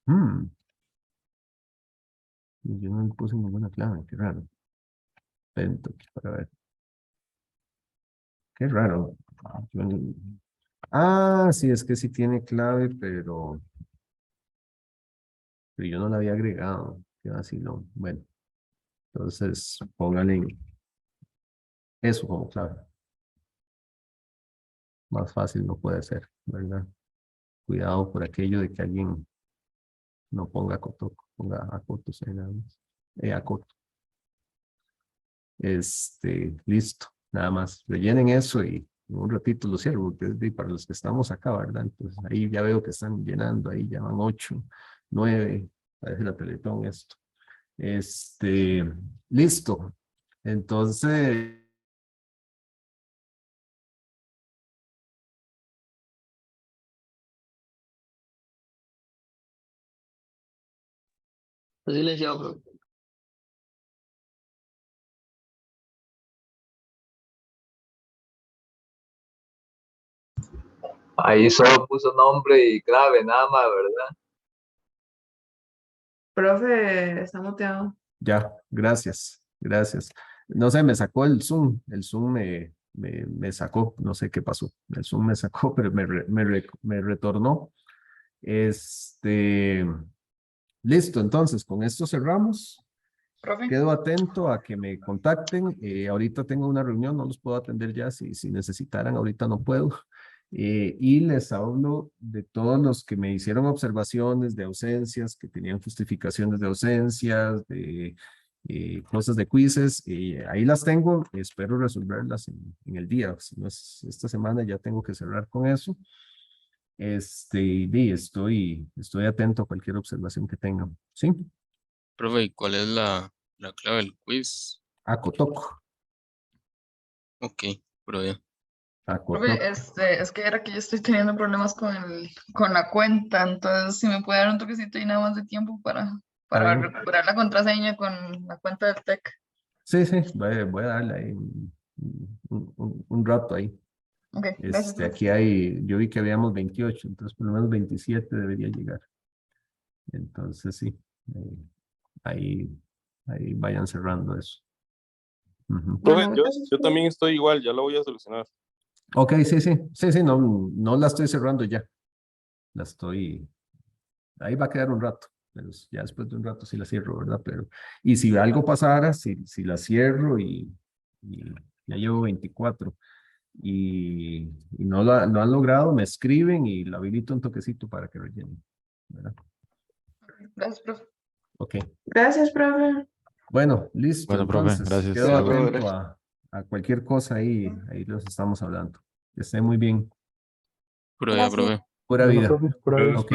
Hmm. Y yo no le puse ninguna clave, qué raro. Esperen para ver. Qué raro. Sí, es que sí tiene clave, pero yo no la había agregado. Qué vacilón. Bueno, entonces pónganle eso como clave. Más fácil no puede ser, ¿verdad? Cuidado por aquello de que alguien no ponga cotoco, ponga acotos ahí nada más. Acoto. Listo, nada más. Rellenen eso y en un ratito lo cierro, porque es para los que estamos acá, ¿verdad? Entonces ahí ya veo que están llenando, ahí ya van 8, 9, parece la Teletón esto. Listo. Entonces, Está silenciado, profe. Ahí solo puso nombre y clave, nada más, ¿verdad? Profe, está muteado. ya, gracias, gracias. No sé, me sacó el Zoom me sacó, no sé qué pasó. El Zoom me sacó, pero me retornó. Listo, entonces, con esto cerramos. Profe. Quedo atento a que me contacten. Ahorita tengo una reunión, no los puedo atender ya. Si necesitaran, ahorita no puedo. Y les hablo de todos los que me hicieron observaciones de ausencias, que tenían justificaciones de ausencias, de cosas de quizzes. Ahí las tengo. Espero resolverlas en el día. Si no es esta semana, ya tengo que cerrar con eso. Y estoy atento a cualquier observación que tengan. ¿Sí? Profe, ¿y cuál es la clave del quiz? Acotoc. Ok, pero ya. Acotoc. Profe, es que era que yo estoy teniendo problemas con la cuenta, entonces si me puede dar un toquecito y nada más de tiempo para bien. recuperar la contraseña con la cuenta del TEC. Sí, voy a darle ahí un rato ahí. Ok, gracias, profe. Aquí yo vi que habíamos 28, entonces por lo menos 27 debería llegar. Entonces sí, ahí, ahí vayan cerrando eso. Ujú. Profe, Bueno, yo gracias, profe. también estoy igual, ya lo voy a solucionar. Ok, sí, no la estoy cerrando ya. Ahí va a quedar un rato, pero ya después de un rato sí la cierro, ¿verdad? Y si algo pasara, si la cierro y ya llevo 24 y no han logrado, me escriben y la habilito un toquecito para que rellenen, ¿verdad? Gracias, profe. Ok, Gracias, profe. bueno, listo, Bueno, profe, entonces gracias. quedo Bueno, profe, atento a cualquier cosa ahí los estamos hablando. Que estén muy bien, Pero ya, profe. pura Bueno, vida. profe, por ahí. Ok,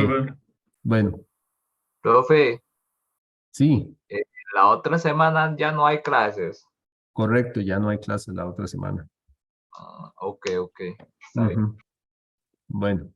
bueno, Profe, sí, la otra semana ya no hay clases. correcto, ya no hay clases la otra semana. Ok, está bien. Ujú. Bueno.